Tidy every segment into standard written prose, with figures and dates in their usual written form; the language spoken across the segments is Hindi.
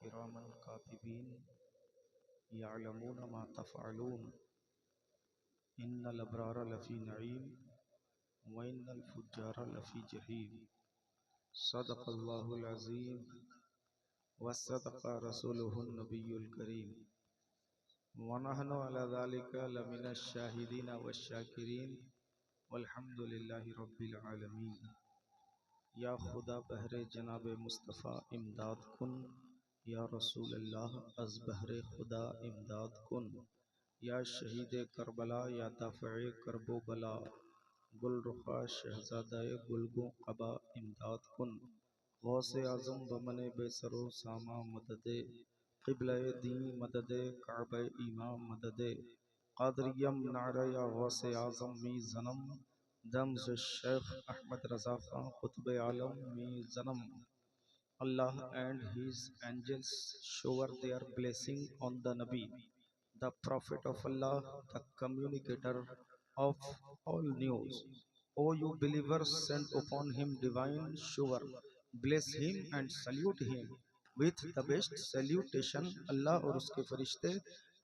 किरामन कातिबीन यअलमून मा तफ़अलून इन्नल अबरार लफ़ी नईम व इन्नल फुज्जार लफ़ी जहीम सदक़ल्लाहुल अज़ीम व सदक़ रसूलुहुन नबियुल करीम व नहनु अला ज़ालिका लमिनश शाहिदीन वश्शाकिरीन वल्हम्दुलिल्लाहि रब्बिल आलमीन। या खुदा बहरे जनाब मुस्तफ़ा इमदाद कुन, या रसूल अल्लाह अज़ बहरे खुदा इमदाद कुन, या शहीद करबला या दाफ़े करबो बला, गुल रुखा शहज़ादा गुलगो क़बा इमदाद कुन, गौसे आज़म बमने बेसरो सामा मददे, क़िबला दी मददे काबा इमाम मददे, क़ादरियम नारा या गौसे आज़म मी ज़नम, दम शेख अहमद रज़ा खां क़ुत्ब आलम मी ज़नम। Allah and His angels shower their blessing on the Nabi, the Prophet of Allah, the communicator of all news. O you believers, send upon him divine shower, bless him and salute him with the best salutation. Allah और उसके फरिश्ते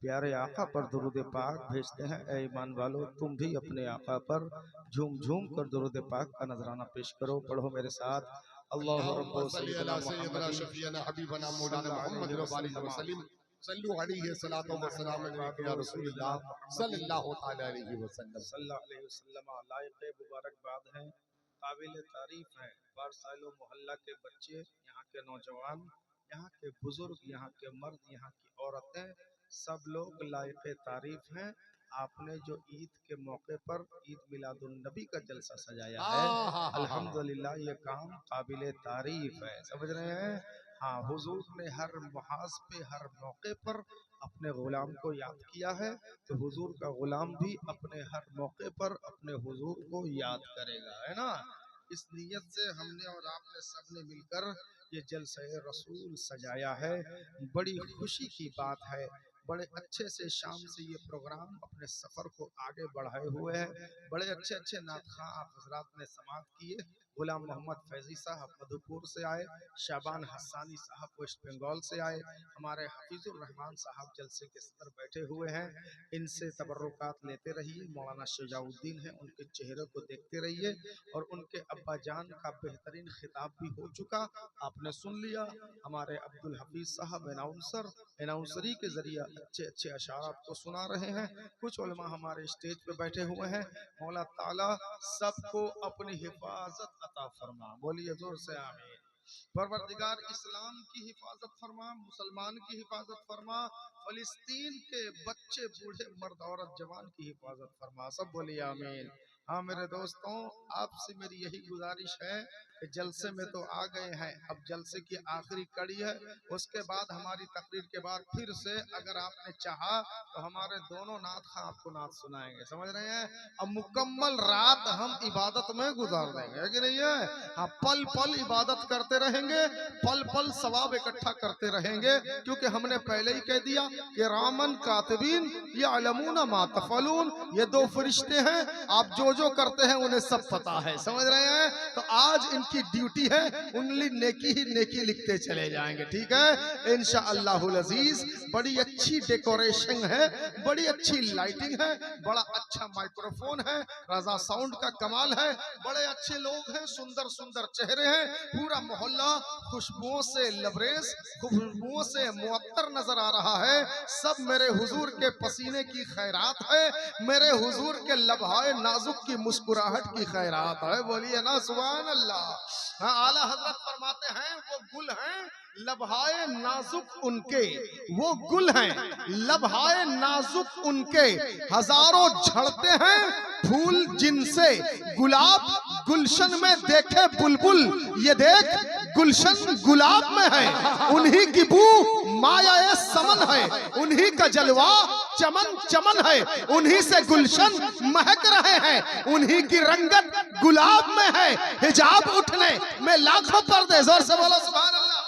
प्यारे आका पर दुरूद पाक भेजते हैं। ऐ ईमान वालो, तुम भी अपने आका पर झूम झूम कर दुरूद पाक का नजराना पेश करो। पढ़ो मेरे साथ, अल्लाह रब्बो सल्लल्लाहु अलैहि वसल्लम। लायक़ मुबारकबाद हैं, काबिल तारीफ हैं बारसाइलो मोहल्ला के बच्चे, यहाँ के नौजवान, यहाँ के बुजुर्ग, यहाँ के मर्द, यहाँ की औरतें, सब लोग लायक़ तारीफ हैं। आपने जो ईद के मौके पर ईद मिलादुन नबी का जलसा सजाया है, अल्हम्दुलिल्लाह ये काम काबिल तारीफ है। समझ रहे हैं? हाँ, हुजूर ने हर मुहाज पे हर मौके पर अपने गुलाम को याद किया है, तो हुजूर का गुलाम भी अपने हर मौके पर अपने हुजूर को याद करेगा, है ना। इस नियत से हमने और आपने सबने मिलकर ये जलसा रसूल सजाया है। बड़ी खुशी की बात है, बड़े अच्छे से शाम से ये प्रोग्राम अपने सफर को आगे बढ़ाए हुए है। बड़े अच्छे अच्छे नात खां आप हजरात ने समाअत किए। गुलाम मोहम्मद फैजी साहब मधुपुर से आए, शाबान हसानी साहब वेस्ट बंगाल से आए, हमारे हफीजुर रहमान साहब जलसे के सदर बैठे हुए हैं। इनसे तबर्रुकात लेते रहिए। मौलाना शुजाउद्दीन हैं, उनके चेहरे को देखते रहिए। और उनके अब्बा जान का बेहतरीन खिताब भी हो चुका, आपने सुन लिया। हमारे अब्दुल हफीज साहब एनाउंसरी के जरिए अच्छे अच्छे अशार आपको सुना रहे हैं। कुछ उलमा हमारे स्टेज पे बैठे हुए हैं। मौला ताला सबको अपनी हिफाजत अता फरमा। बोलिए जोर से आमीन। परवरदिगार इस्लाम की हिफाजत फरमा, मुसलमान की हिफाजत फरमा, फलस्तीन के बच्चे बूढ़े मर्द औरत जवान की हिफाजत फरमा। सब बोलिए आमीन। हाँ मेरे दोस्तों, आपसे मेरी यही गुजारिश है कि जलसे में तो आ गए हैं, अब जलसे की आखिरी कड़ी है, उसके बाद हमारी तकरीर के बाद फिर से अगर आपने चाहा तो हमारे दोनों नात खां आपको नात सुनाएंगे। समझ रहे हैं? अब मुकम्मल रात हम इबादत में गुजार देंगे, है कि नहीं है? हाँ, पल पल इबादत करते रहेंगे, पल पल सवाब इकट्ठा करते रहेंगे, क्योंकि हमने पहले ही कह दिया कि रामन कातिबीन यअलमून मा तफ़अलून, ये दो फरिश्ते हैं, आप जो जो करते हैं उन्हें सब पता है। समझ रहे हैं? तो आज इनकी ड्यूटी है, उनली नेकी ही नेकी लिखते चले जाएंगे। ठीक है इंशाअल्लाहुल अजीज। बड़ी अच्छी डेकोरेशन है, बड़ी अच्छी लाइटिंग है, बड़ा अच्छा माइक्रोफोन है, रजा साउंड का कमाल है, बड़े अच्छे लोग हैं, सुंदर सुंदर चेहरे हैं, पूरा मोहल्ला खुशबुओं से लबरेज, खुशबुओं से मुअत्तर नजर आ रहा है। सब मेरे हुजूर के पसीने की खैरात है, मेरे हुजूर के लबहाए नाजुक की मुस्कुराहट की खैरात है। बोलिए ना सुभान अल्लाह। हाँ, आला हजरत फरमाते हैं वो गुल हैं लबहाए नाजुक उनके, वो गुल हैं लबहाए नाजुक उनके, हजारों झड़ते हैं फूल जिनसे, गुलाब गुलशन में देखे बुलबुल, ये देख गुलशन गुलाब में है, उन्हीं की बू माया समन है, उन्हीं का जलवा चमन चमन है, उन्हीं से गुलशन महक रहे हैं, उन्हीं की रंगत गुलाब में है, हिजाब उठने में लाखों पर्दे। जोर से बोलो सुभान अल्लाह।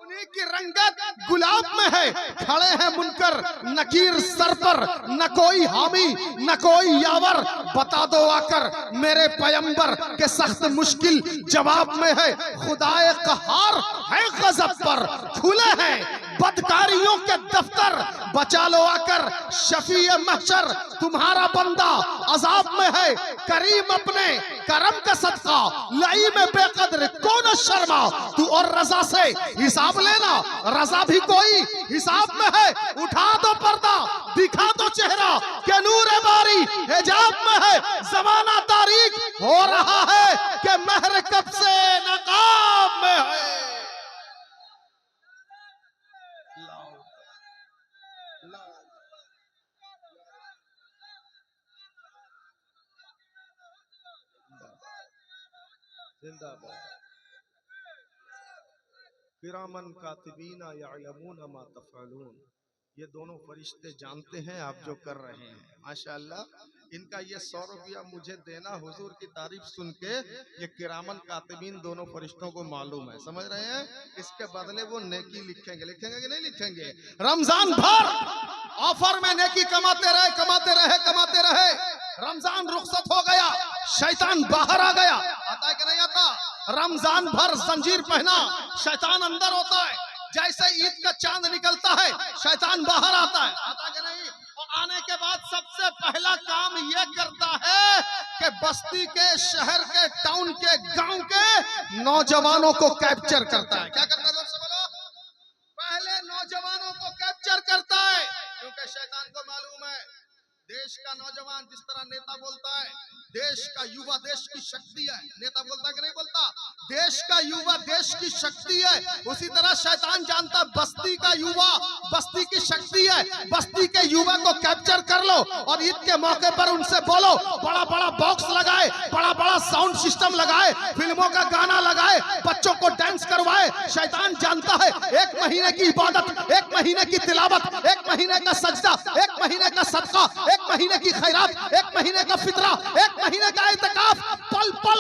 उन्हीं की रंगत गुलाब में है, खड़े हैं मुनकर नकीर सर पर, न कोई हामी न कोई यावर, बता दो आकर मेरे पैगंबर के सख्त मुश्किल जवाब में है, खुदाए कहार है गजब पर खुले हैं बदकारियों के दफ्तर, बचा लो आकर शफी महशर, तुम्हारा बंदा अजाब में है, करीम अपने करम का सदका, लाई में बेकदर कौन शर्मा, तू और रजा से हिसाब लेना, रजा भी कोई हिसाब में है, उठा दो पर्दा दिखा दो चेहरा, के नूर बारी हिजाब में है, जमाना तारीख हो रहा है कि महर कब से नकाब में है। जिंदाबाद। किरामन कातिबीना यअलमूना मा तफ़अलून, ये दोनों फरिश्ते जानते हैं आप जो कर रहे हैं। माशाअल्लाह, इनका ये 100 रुपया मुझे देना हुजूर की तारीफ सुन के, ये किरामन कातिबीन दोनों फरिश्तों को मालूम है, समझ रहे हैं। इसके बदले वो नेकी लिखेंगे, लिखेंगे कि नहीं लिखेंगे। रमजान भर ऑफर में नेकी कमाते रहे कमाते रहे कमाते रहे, रमजान रुखसत हो गया, शैतान बाहर आ गया, आता है कि नहीं आता। रमजान भर जंजीर पहना, शैतान अंदर होता है, जैसे ईद का चांद निकलता है शैतान बाहर आता है, आता कि नहीं। और आने के बाद सबसे पहला काम ये करता है कि बस्ती के, शहर के, टाउन के, गांव के नौजवानों को कैप्चर करता है। क्या करता है जोर से बोलो? पहले नौजवानों को कैप्चर करता है, क्योंकि शैतान को मालूम है देश का नौजवान जिस तरह नेता बोलता है, देश का युवा देश की शक्ति है, नेता बोलता है कि नहीं बोलता, देश का युवा देश की शक्ति है, उसी तरह शैतान जानता बस्ती का युवा बस्ती की शक्ति है। बस्ती के युवा को कैप्चर कर लो और ईद के मौके पर उनसे बोलो, बड़ा बड़ा बॉक्स लगाए, बड़ा बड़ा साउंड सिस्टम लगाए, फिल्मों का गाना लगाए, बच्चों को डांस करवाए। शैतान जानता है 1 महीने की इबादत, 1 महीने की तिलावत, 1 महीने का सजदा, 1 महीने का सदका, 1 महीने की खैरात, 1 महीने का फितरा, 1 महीने का इत्तिकाफ, पल पल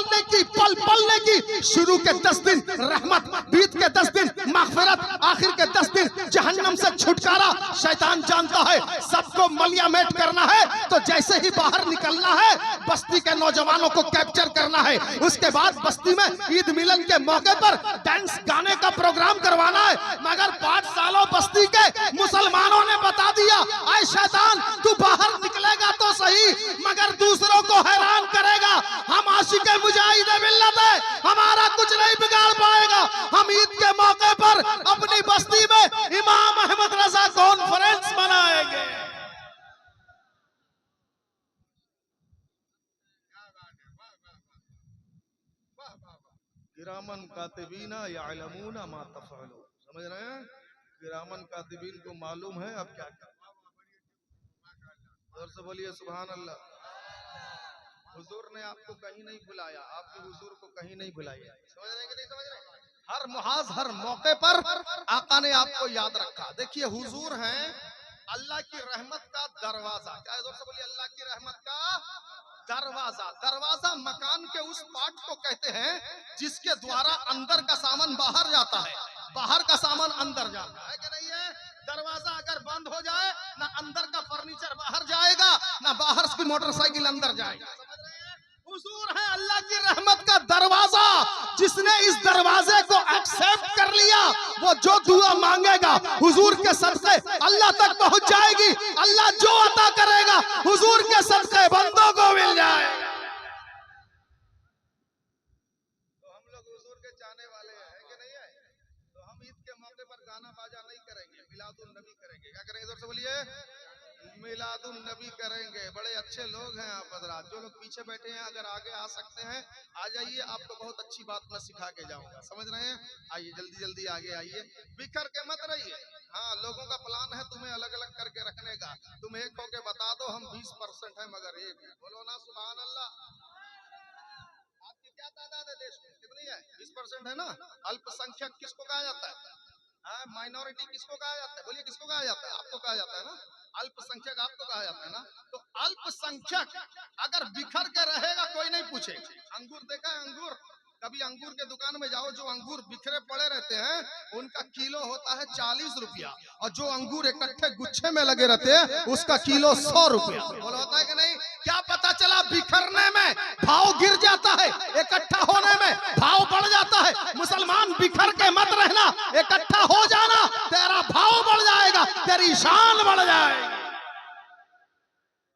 ने की शुरू के 10 दिन रहमत, बीत के 10 दिन मगफिरत, आखिर के 10 दिन जहन्नम से छुटकारा। शैतान जानता है सबको मलियामेट करना है, तो जैसे ही बाहर निकलना है बस्ती के नौजवानों को कैप्चर करना है, उसके बाद बस्ती में ईद मिलन के मौके पर डांस गाने का प्रोग्राम करवाना है। मगर 5 सालों बस्ती के मुसलमानों ने बता दिया, ऐ शैतान तू बाहर निकलेगा तो सही मगर दूसरों को हैरान करेगा, हम आशिके मुजाहिदे मिल्लत है, हमारा कुछ नहीं बिगाड़ पाएगा। हम ईद के मौके पर अपनी बस्ती में इमाम अहमद रजा कॉन्फ्रेंस मनाएंगे। किरामन कातिबीना यअलमूना मा तफ़अलून, समझ रहे हैं। किरामन कातिबीन को मालूम है अब क्या करना। और से बोलिए सुभान अल्लाह। हुजूर ने आपको कहीं नहीं बुलाया, आपने हुजूर को कहीं नहीं बुलाया, समझ रहे हैं कि नहीं समझ रहे। हर मुहाज हर मौके पर आका ने आपको याद रखा। देखिए हुजूर हैं अल्लाह की रहमत का दरवाजा। क्या जोर से बोलिए, अल्लाह की रहमत का दरवाजा। दरवाजा मकान के उस पार्ट को कहते हैं जिसके द्वारा अंदर का सामान बाहर जाता है, बाहर का सामान अंदर जाता है कि नहीं है। दरवाजा अगर बंद हो जाए ना अंदर का फर्नीचर बाहर जाएगा ना बाहर की मोटरसाइकिल अंदर जाएगा। हुजूर है अल्लाह की रहमत का दरवाजा, जिसने इस दरवाजे को एक्सेप्ट कर लिया वो जो दुआ मांगेगा हुजूर के सदके अल्लाह तक पहुंच जाएगी। अल्लाह जो अता करेगा हुजूर के सदके बंदों को मिल जाएगा। तो हम लोग हुजूर के चाहने वाले हैं कि नहीं है, तो हम ईद के मौके पर गाना बाजा नहीं करेंगे, मिलादुन नबी करेंगे। क्या करेंगे जोर से बोलिए, मिलादुन नबी करेंगे। बड़े अच्छे लोग हैं आप हजरात, जो लोग पीछे बैठे हैं अगर आगे आ सकते हैं आ जाइए, आपको बहुत अच्छी बात मैं सिखा के जाऊंगा, समझ रहे हैं। आइए जल्दी जल्दी आगे आइए, बिखर के मत रहिए। हाँ, लोगों का प्लान है तुम्हें अलग अलग करके रखने का, तुम एक होके बता दो हम 20% है मगर एक है। बोलो ना सुभान अल्लाह। आपकी क्या तादाद है देश में, कितनी है? 20% है ना। अल्पसंख्यक किसको कहा जाता है? माइनॉरिटी किसको कहा जाता है? बोलिए किसको कहा जाता है? आपको कहा जाता है ना। अल्पसंख्यक आपको कहा जाता है ना। तो अल्पसंख्यक अगर बिखर के रहेगा कोई नहीं पूछे। अंगूर देखा है? अंगूर कभी अंगूर के दुकान में जाओ, जो अंगूर बिखरे पड़े रहते हैं उनका किलो होता है 40 रुपया, और जो अंगूर इकट्ठे गुच्छे में लगे रहते हैं उसका किलो 100 रुपया। बोलो होता है कि नहीं? क्या पता चला? बिखरने में भाव गिर जाता है, इकट्ठा होने में भाव बढ़ जाता है। मुसलमान बिखर के मत रहना, इकट्ठा हो जाना, तेरा भाव बढ़ जाएगा, तेरी शान बढ़ जाएगी।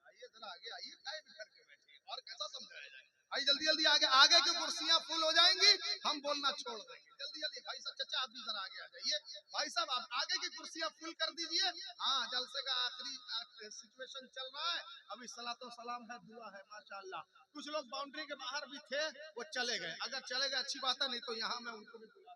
आइए जरा आगे आइए, काय बिखर के बैठे और कैसा समझाया जाए? भाई जल्दी जल्दी आगे, आगे की कुर्सियां फुल हो जाएंगी, हम बोलना छोड़ देंगे। जल्दी जल्दी भाई साहब, चाचा आप भी जरा आगे आ जाइए। भाई साहब आप आगे की कुर्सियां फुल कर दीजिए। हाँ, जलसे का आखिरी सिचुएशन चल रहा है, अभी सलातो सलाम है, दुआ है, माशाअल्लाह। कुछ लोग बाउंड्री के बाहर भी थे, वो चले गए। अगर चले गए अच्छी बात है, नहीं तो यहाँ मैं उनको भी बुला।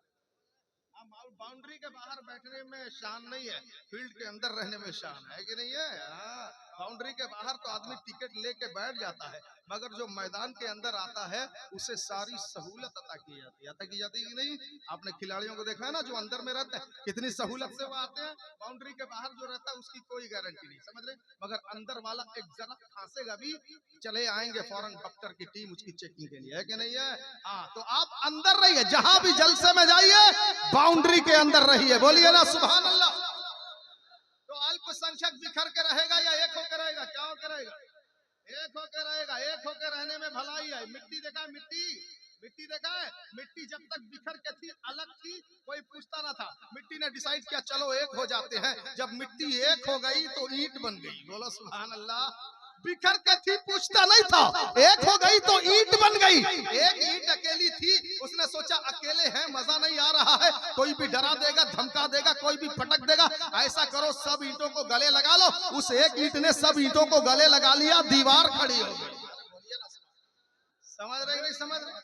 बाउंड्री के बाहर बैठने में शान नहीं है, फील्ड के अंदर रहने में शान है कि नहीं है? हाँ, बाउंड्री के बाहर तो आदमी टिकट लेके बैठ जाता है, मगर जो मैदान के अंदर आता है उसे सारी सहूलत अता की जाती है। अता की जाती है कि नहीं? आपने खिलाड़ियों को देखा है ना, जो अंदर में रहते हैं कितनी सहूलत से वो आते हैं। बाउंड्री के बाहर जो रहता है उसकी कोई गारंटी नहीं, समझ रहे? मगर अंदर वाला एक जरा फांसेगा भी, चले आएंगे फौरन डॉक्टर की टीम उसकी चेकिंग के लिए, है कि नहीं है? हाँ, तो आप अंदर रहिए, जहां भी जलसे में जाइए बाउंड्री के अंदर रहिए। बोलिए ना सुभान अल्लाह। तो अल्पसंख्यक बिखर के रहेगा या एक होकर रहेगा? क्या होकर रहेगा? एक होकर रहेगा। एक होकर रहने में भलाई है। मिट्टी देखा है? मिट्टी देखा है? मिट्टी जब तक बिखर के थी, अलग थी, कोई पूछता ना था। मिट्टी ने डिसाइड किया चलो एक हो जाते हैं। जब मिट्टी एक हो गई तो ईंट बन गई। बोलो सुभान अल्लाह। बिखर के थी, पूछता नहीं था, एक हो गई तो ईंट बन गई। एक ईंट अकेली थी, उसने सोचा अकेले हैं, मजा नहीं आ रहा है, कोई भी डरा देगा, धमका देगा, कोई भी पटक देगा, ऐसा करो सब ईंटों को गले लगा लो। उस एक ईंट ने सब ईंटों को गले लगा लिया, दीवार खड़ी हो गई। समझ रहे नहीं? समझ रहे?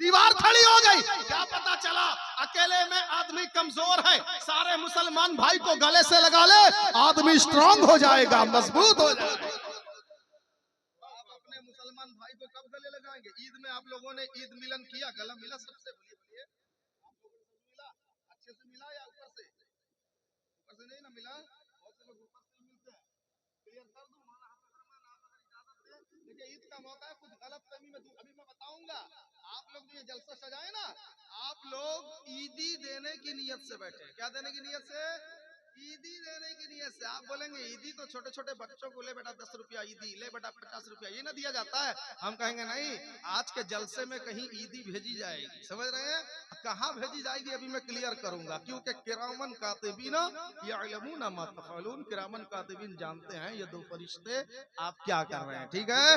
दीवार खड़ी हो गई। क्या पता चला? अकेले में आदमी कमजोर है, सारे मुसलमान भाई को गले से लगा ले, आदमी स्ट्रांग हो जाएगा, मजबूत हो जाएगा। मुसलमान भाई को कब गले लगाएंगे? ईद में आप लोगों ने ईद मिलन किया, गला मिला सबसे? बोलिए आप लोगों से मिला? अच्छे से मिला या ऊपर से? ऊपर से नहीं ना मिला, बहुत से लोग ऊपर से मिलते हैं। क्लियर कर दूं? देखिए ईद का मौका है, कुछ गलत फहमी में अभी मैं बताऊंगा। आप लोग जो ये जलसा सजाए ना, आप लोग ईदी देने की नियत से बैठे। क्या देने की नियत से? ईदी देने की नियत से। आप बोलेंगे ईदी तो छोटे छोटे बच्चों को, ले बेटा 10 रुपया ईदी, ले बेटा 50 रुपया, ये ना दिया जाता है? हम कहेंगे नहीं, आज के जलसे में कहीं ईदी भेजी जाएगी। समझ रहे हैं? कहाँ भेजी जाएगी अभी मैं क्लियर करूंगा, क्योंकि किरामन कातिबीन यअलमून मा तफअलून, किरामन कातिबीन जानते हैं ये दो फरिश्ते आप क्या कर रहे हैं। ठीक है?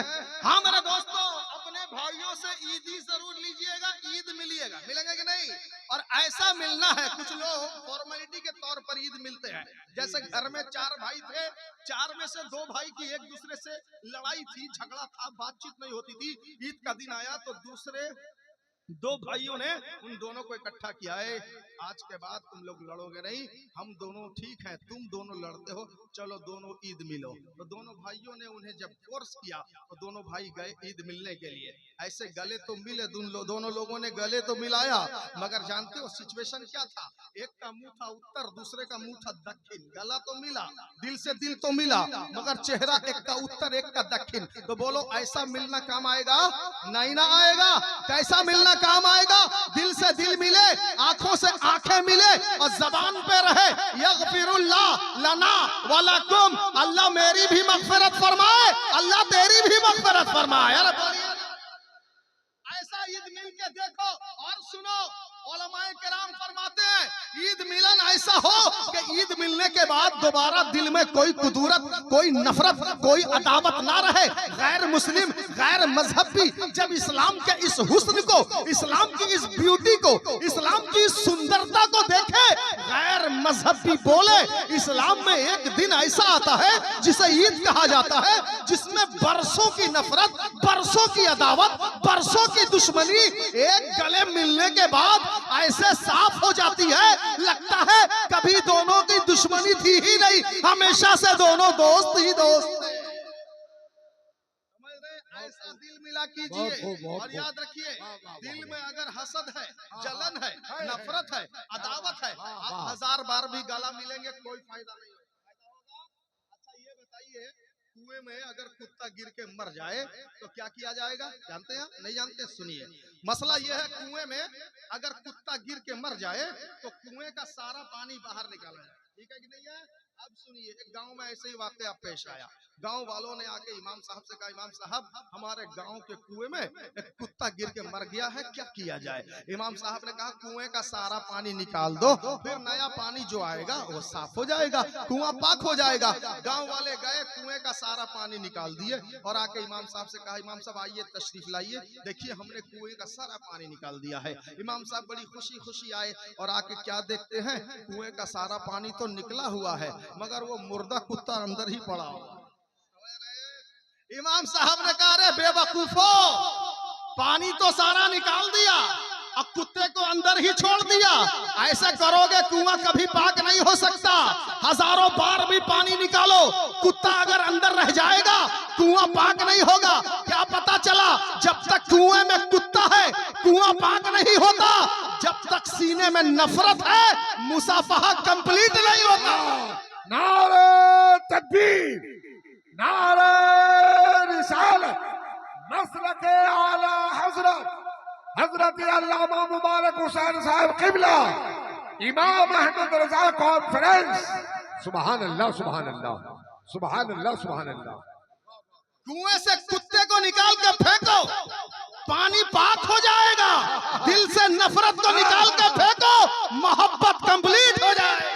हाँ मेरे दोस्तों, अपने भाइयों से ईदी जरूर लीजिएगा, ईद मिलिएगा। मिलेंगे कि नहीं? और ऐसा मिलना है, कुछ लोग फॉर्मेलिटी के तौर पर ईद मिलते हैं। जैसे घर में 4 भाई थे, 4 में से 2 भाई की एक दूसरे से लड़ाई थी, झगड़ा था, बातचीत नहीं होती थी। ईद का दिन आया तो दूसरे 2 भाइयों ने उन दोनों को इकट्ठा किया है, आज के बाद तुम लोग लड़ोगे नहीं, हम दोनों ठीक हैं, तुम दोनों लड़ते हो, चलो दोनों ईद मिलो। तो दोनों भाइयों ने उन्हें जब फोर्स किया तो दोनों भाई गए ईद मिलने के लिए। ऐसे गले तो मिले, दोनों लोगों ने गले तो मिलाया, मगर जानते हो सिचुएशन क्या था? एक का मुंह था उत्तर, दूसरे का मुंह था दक्षिण। गला तो मिला, दिल से दिल तो मिला, मगर चेहरा एक का उत्तर एक का दक्षिण। तो बोलो ऐसा मिलना काम आएगा? नहीं ना आएगा। कैसा मिलना काम आएगा? दिल से दिल मिले, आंखों से आंखें मिले, और जबान पे रहे यगफिरुल्लाह लना व लकुम, अल्लाह मेरी भी मगफिरत फरमाए, अल्लाह तेरी भी मगफिरत फरमाए। अरे बोलिए, ऐसा ईद मिल के देखो और सुनो। उलमाए किराम फरमाते हैं ईद मिलन ऐसा हो कि ईद मिलने के बाद दोबारा दिल में कोई कुदूरत, कोई नफरत, कोई अदावत ना रहे। गैर मुस्लिम, गैर मजहबी जब इस्लाम के इस हुस्न को, इस्लाम की इस ब्यूटी को, इस्लाम की इस सुंदरता को देखे, गैर मजहबी बोले इस्लाम में एक दिन ऐसा आता है जिसे ईद कहा जाता है, जिसमें बरसों की नफरत, बरसों की अदावत, बरसों की दुश्मनी एक गले मिलने के बाद ऐसे साफ हो जाती है, लगता है कभी दोनों की दुश्मनी थी ही नहीं, हमेशा से दोनों दोस्त ही दोस्त थे। ऐसा दिल मिला कीजिए और याद रखिए, दिल में अगर हसद है, जलन है, नफरत है, अदावत है, आप 1000 बार भी गला मिलेंगे कोई फायदा नहीं होगा। अच्छा ये बताइए, कुएं में अगर कुत्ता गिर के मर जाए तो क्या किया जाएगा? जानते हैं? नहीं जानते? सुनिए, मसला यह है कुएं में अगर कुत्ता गिर के मर जाए तो कुएं का सारा पानी बाहर निकाला जाए, ठीक है कि नहीं है। अब सुनिए, एक गांव में ऐसे ही वाकया पेश आया। गांव वालों ने आके इमाम साहब से कहा, इमाम साहब हमारे गांव के कुएं में एक कुत्ता गिर के मर गया है, क्या किया जाए। इमाम साहब ने कहा कुएं का सारा पानी निकाल दो, फिर नया पानी जो आएगा वो साफ हो जाएगा, कुआं पाक हो जाएगा। गांव वाले गए, कुएं का सारा पानी निकाल दिए और आके इमाम साहब से कहा, इमाम साहब आइए तशरीफ लाइए, देखिए हमने कुएं का सारा पानी निकाल दिया है। इमाम साहब बड़ी खुशी खुशी आए और आके क्या देखते हैं, कुएं का सारा पानी तो निकला हुआ है मगर वो मुर्दा कुत्ता अंदर ही पड़ा हुआ। इमाम साहब ने कहा, अरे बेवकूफो, पानी तो सारा निकाल दिया अब कुत्ते को अंदर ही छोड़ दिया, ऐसा करोगे कुआं कभी पाक नहीं हो सकता। हजारों बार भी पानी निकालो, कुत्ता अगर अंदर रह जाएगा कुआं पाक नहीं होगा। क्या पता चला, जब तक कुएं में कुत्ता है कुआं पाक नहीं होता, जब तक सीने में नफरत है मुसाफहा कंप्लीट नहीं होता। नारे तकबीर, नारे रिसालत, मसलक आला हजरत हजरत अल्लामा मुबारक हुसैन साहब किबला, इमाम अहमद रजा कॉन्फ्रेंस। सुभान अल्लाह, सुभान अल्लाह, सुभान अल्लाह, सुभान अल्लाह। कुएं से कुत्ते को निकाल के फेंको, पानी पाक हो जाएगा। दिल से नफरत को निकाल के फेंको, मोहब्बत कंप्लीट हो जाएगी।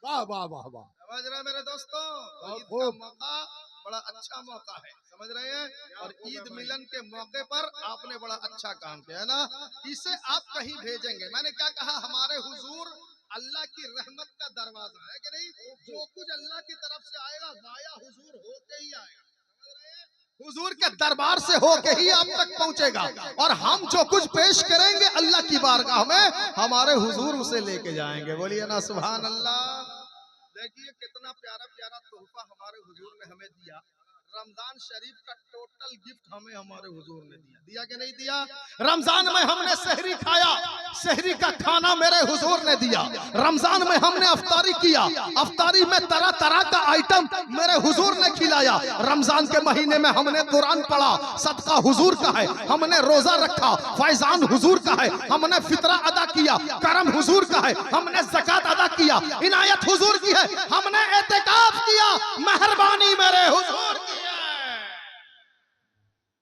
वाह वाह वाह वाह। समझ रहे हैं मेरे दोस्तों, ईद का मौका बड़ा अच्छा मौका है, समझ रहे हैं। और ईद मिलन के मौके पर आपने बड़ा अच्छा काम किया है ना, इसे आप कहीं भेजेंगे। मैंने क्या कहा, हमारे हुजूर अल्लाह की रहमत का दरवाजा है कि नहीं। जो कुछ अल्लाह की तरफ से आएगा वाया हुजूर होके ही आएगा, समझ रहे हैं। हुजूर के दरबार से होके ही आप तक पहुंचेगा और हम जो कुछ पेश करेंगे अल्लाह की बारगाह में हमारे हुजूर उसे लेके जाएंगे। बोलिए ना सुभान अल्लाह। देखिए कितना प्यारा प्यारा तोहफा हमारे हुजूर ने हमें दिया। रमजान शरीफ का टोटल गिफ्ट हमें हमारे हुजूर ने दिया, दिया कि नहीं दिया। रमजान में हमने सहरी खाया, सहरी का खाना मेरे हुजूर ने दिया। रमजान में हमने अफ्तारी किया, अफ्तारी में तरह तरह का आइटम मेरे हुजूर ने खिलाया। रमजान के महीने में हमने कुरान पढ़ा, सदका हुजूर का है। हमने रोजा रखा, फैजान हुजूर का है। हमने फितरा अदा किया, करम हुजूर का है। हमने ज़कात अदा किया, इनायत हुजूर की है। हमने एतिकाफ किया, मेहरबानी मेरे हुजूर की है।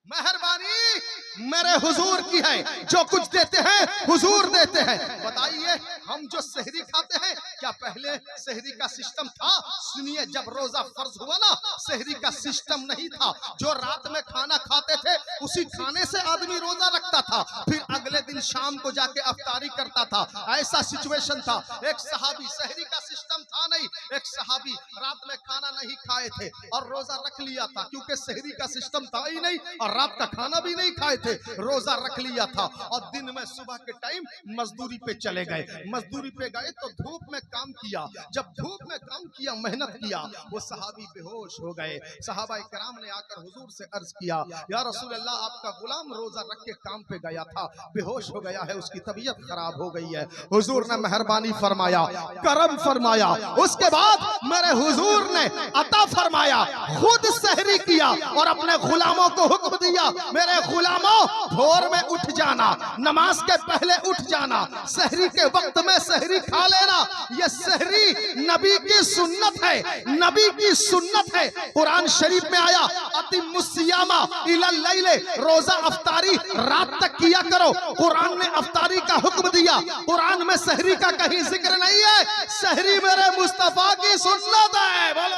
मेहरबानी मेरे हुजूर की है, जो कुछ देते हैं हुजूर देते हैं। बताइए हम जो सहरी खाते हैं, क्या पहले सहरी का सिस्टम था? सुनिए, जब रोजा फर्ज हुआ ना, सहरी का सिस्टम नहीं था। जो रात में खाना खाते थे उसी खाने से आदमी रोजा रखता था, फिर अगले दिन शाम को जाके अफ्तारी करता था। ऐसा सिचुएशन था। एक सहाबी, सहरी का सिस्टम था नहीं, एक सहाबी रात में खाना नहीं खाए थे और रोजा रख लिया था, क्योंकि सहरी का सिस्टम था ही नहीं और रात का खाना भी नहीं खाए थे, रोजा रख लिया था। और दिन में सुबह के टाइम मजदूरी पे चले गए। मजदूरी पे गए तो धूप में काम किया। जब धूप में काम किया, मेहनत किया, वो सहाबी बेहोश हो गए। सहाबा इकराम ने आकर हुजूर से अर्ज किया, या रसूल अल्लाह, आपका गुलाम रोजा रख के काम पे गया था, बेहोश हो गया है, उसकी तबीयत खराब हो गई है। हुजूर ने मेहरबानी फरमाया, करम फरमाया। उसके बाद मेरे हुजूर ने अता फरमाया, खुद सहरी किया और अपने गुलामों को हुक्म दिया, मेरे गुलामों भोर में उठ जाना, नमाज के पहले उठ जाना, सहरी के वक्त में सहरी खा लेना। ये सहरी नबी की सुन्नत है, नबी की सुन्नत है। कुरान शरीफ में आया, अतिमुस्सियामा इलल लैले, रोजा अफ्तारी रात तक किया करो। कुरान ने अफ्तारी का हुक्म दिया, कुरान में सहरी का कहीं जिक्र नहीं है। सहरी मेरे मुस्तफा की सुन्नत है। बोलो,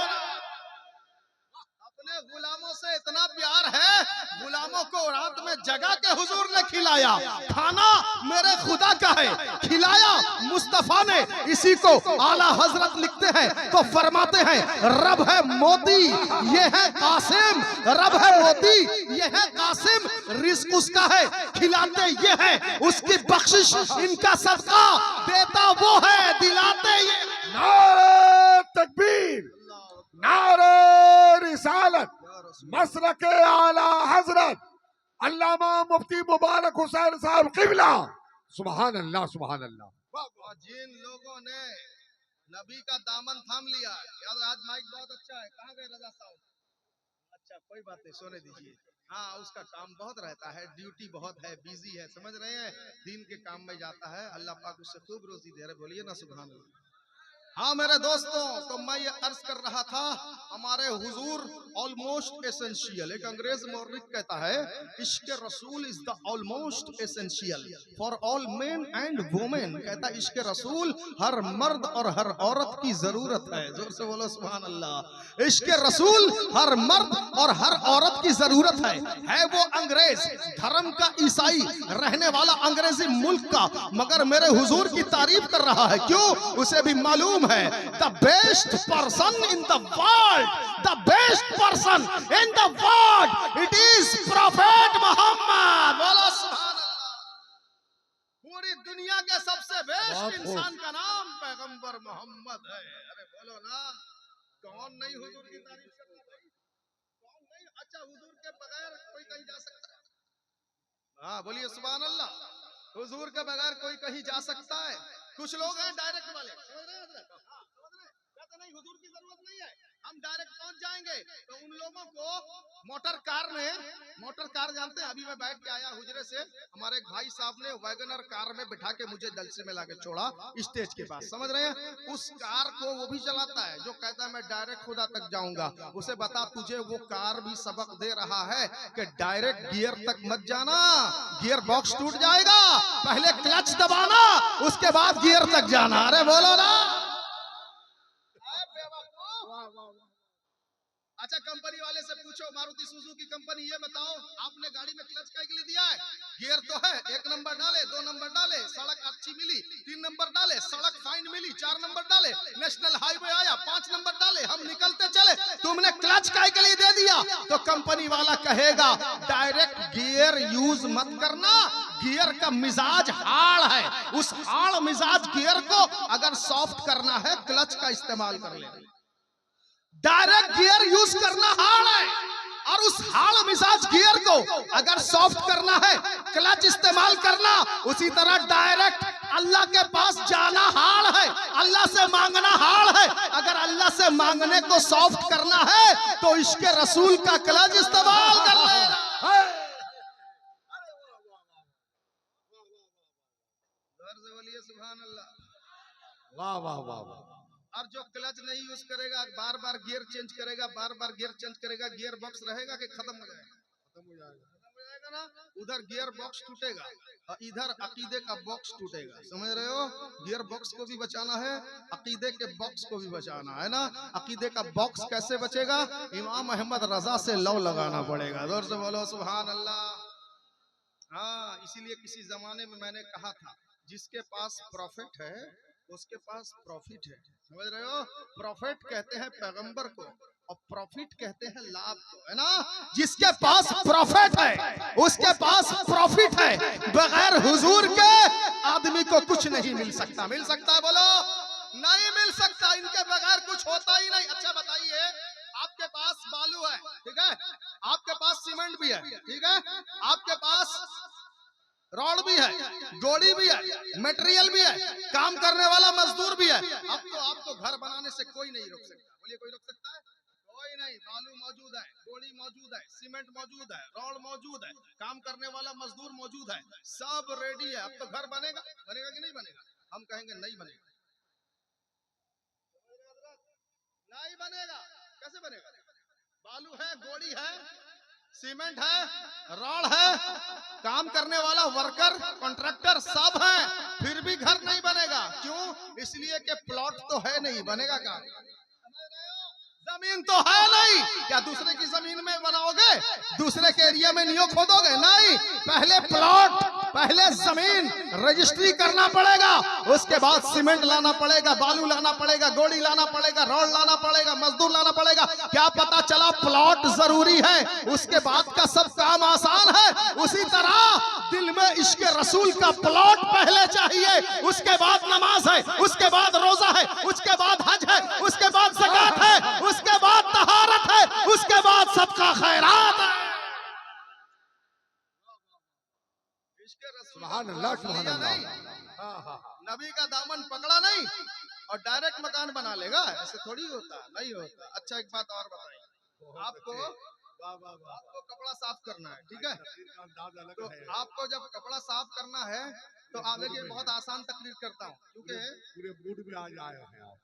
गुलामों से इतना प्यार है, गुलामों को रात में जगा के हुजूर ने खिलाया। खाना मेरे खुदा का है, खिलाया मुस्तफा ने। इसी को आला हजरत लिखते हैं तो फरमाते हैं, रब है मोती ये है कासिम, रब है मोती ये है कासिम, रिस्क उसका है, खिलाते ये है, उसकी बख्शिश इनका सदका, देता वो है, दिलाते ये। नारे तकबीर, नारे रिसालत, मसलक आला हजरत अल्लामा मुफ्ती मुबारक हुसैन साहब किबला। सुभान अल्लाह, सुभान अल्लाह। जिन लोगों ने नबी का दामन थाम लिया, यार आज माइक बहुत अच्छा है, कहाँ गए रजा साहब? अच्छा अच्छा कोई बात नहीं, सोने दीजिए। हाँ उसका काम बहुत रहता है, ड्यूटी बहुत है, बिजी है, समझ रहे हैं, दिन के काम में जाता है, अल्लाह पाक उससे खूब रोजी दे रहे, बोलिए ना सुभान अल्लाह। हाँ मेरे दोस्तों, तो मैं ये अर्ज कर रहा था, हमारे हुजूर ऑलमोस्ट एसेंशियल, एक अंग्रेज मौलिक कहता है इश्क रसूल is the almost essential for all main and women, कहता है इश्क रसूल हर मर्द और हर औरत की जरूरत है। जोर से बोलो सुभान अल्लाह। इश्क रसूल हर मर्द और हर औरत की जरूरत है वो अंग्रेज धर्म का, ईसाई रहने वाला अंग्रेजी मुल्क का, मगर मेरे हुजूर की तारीफ कर रहा है। क्यों? उसे भी मालूम है the best person in the world, the best person in the world it is Prophet Mohammad. बोलो सुभान अल्लाह। पूरी दुनिया के सबसे बेस्ट इंसान का नाम पैगंबर मोहम्मद है। अरे बोलो ना, कौन नहीं हुजूर की तारीफ करता है, कौन नहीं। अच्छा हुजूर के बगैर कोई कहीं जा सकता है? हाँ बोलिए सुभान अल्लाह। हुजूर के बगैर कोई कहीं जा सकता है? कुछ लोग हैं डायरेक्ट वाले, समझ रहे हैं हजरत? कहते नहीं हुजूर की जरूरत नहीं है, हम डायरेक्ट पहुंच जाएंगे। तो उन लोगों को मोटर कार में, मोटर कार जानते हैं, अभी मैं बैठ के आया हुजरे से, हमारे एक भाई साहब ने वैगनर कार में बिठा के मुझे जलसे में लाके छोड़ा स्टेज के पास, समझ रहे हैं? उस कार को वो भी चलाता है जो कहता है मैं डायरेक्ट खुदा तक जाऊंगा। उसे बता तुझे वो कार भी सबक दे रहा है कि डायरेक्ट गियर तक मत जाना, गियर बॉक्स टूट जाएगा, पहले क्लच दबाना उसके बाद गियर तक जाना। अरे बोलो ना। अच्छा कंपनी वाले से पूछो, मारुति सुजुकी कंपनी, ये बताओ आपने गाड़ी में क्लच के लिए दिया है? गियर तो है, 1 नंबर डाले, 2 नंबर डाले, सड़क अच्छी मिली, 3 नंबर डाले, सड़क फाइन मिली, 4 नंबर डाले, नेशनल हाईवे आया, 5 नंबर डाले, हम निकलते चले, तुमने क्लच के लिए दे दिया। तो कंपनी वाला कहेगा डायरेक्ट गियर यूज मत करना, गियर का मिजाज हार्ड है, उस हार्ड मिजाज गियर को अगर सॉफ्ट करना है क्लच का इस्तेमाल कर ले। डायरेक्ट गियर यूज करना हार्ड है और उस हार्ड मिजाज गियर को अगर सॉफ्ट करना है क्लच इस्तेमाल करना। उसी तरह डायरेक्ट अल्लाह के पास जाना हार्ड है, अल्लाह से मांगना हार्ड है। अगर अल्लाह से मांगने को सॉफ्ट करना है तो इसके रसूल का क्लच इस्तेमाल कर ले। सुभान अल्लाह, वाह वाह वाह वाह। और जो क्लच नहीं यूज करेगा, बार बार गियर चेंज करेगा, बार बार गियर चेंज करेगा, गियर बॉक्स रहेगा कि खत्म हो जाएगा? खत्म हो जाएगा ना। उधर गियर बॉक्स टूटेगा और इधर अकीदे का बॉक्स टूटेगा, समझ रहे हो? गियर बॉक्स को भी बचाना है, अकीदे के बॉक्स को भी बचाना है ना। अकीदे का बॉक्स कैसे बचेगा? इमाम अहमद रजा से लौ लगाना पड़ेगा। जोर से बोलो सुभान अल्लाह। हाँ इसीलिए किसी जमाने में मैंने कहा था जिसके पास प्रॉफिट है उसके पास प्रॉफिट है, समझ रहे हो? प्रॉफिट कहते हैं पैगंबर को और प्रॉफिट कहते हैं लाभ को, है ना। जिसके पास प्रॉफिट है उसके पास प्रॉफिट है, बगैर हुजूर के आदमी को कुछ नहीं मिल सकता। मिल सकता है? बोलो नहीं मिल सकता, इनके बगैर कुछ होता ही नहीं। अच्छा बताइए, आपके पास बालू है, ठीक है, आपके पास सीमेंट भी है, ठीक है, आपके पास रॉड भी है, गोड़ी भी है, मटेरियल भी है, काम करने वाला मजदूर भी है। अब तो आपको घर बनाने से कोई नहीं रोक सकता। बोलिए कोई रोक सकता है? कोई नहीं। बालू मौजूद है, गोड़ी मौजूद है, सीमेंट मौजूद है, रॉड मौजूद है, काम करने वाला मजदूर मौजूद है, सब रेडी है। अब तो घर बनेगा, बनेगा कि नहीं बनेगा? हम कहेंगे नहीं बनेगा, नहीं बनेगा। कैसे बनेगा? बालू है, गोड़ी है, सीमेंट है, रॉड है, काम करने वाला वर्कर, कॉन्ट्रैक्टर सब है, फिर भी घर नहीं बनेगा। क्यों? इसलिए कि प्लॉट तो है नहीं, बनेगा क्या? जमीन तो है नहीं, क्या दूसरे की जमीन में बनाओगे? दूसरे के एरिया में नहीं खोदोगे? नहीं, पहले प्लॉट, पहले जमीन रजिस्ट्री करना पड़ेगा, उसके बाद सीमेंट लाना पड़ेगा, बालू लाना पड़ेगा, गोड़ी लाना पड़ेगा, रॉड लाना पड़ेगा, मजदूर लाना पड़ेगा। क्या पता चला प्लॉट जरूरी है, उसके बाद का सब काम आसान है। उसी तरह दिल में इश्क रसूल का प्लॉट पहले चाहिए, उसके बाद नमाज है, उसके बाद रोजा है, उसके बाद हज है, उसके बाद ज़कात है, उसके बाद तहारत है, उसके बाद सबका खैरात है। सुभान अल्लाह, सुभान अल्लाह। नबी का दामन पकड़ा नहीं और डायरेक्ट मकान बना लेगा, ऐसे थोड़ी होता, नहीं होता। अच्छा एक बात और बताइए, आपको वाह वाह वाह आपको कपड़ा साफ करना है, ठीक है। तकरीर का अंदाज अलग तो है। आपको जब कपड़ा साफ करना है तो आप देखिए बहुत आसान तकरीर करता हूँ, क्योंकि पूरे मूड में आज आए हैं आप।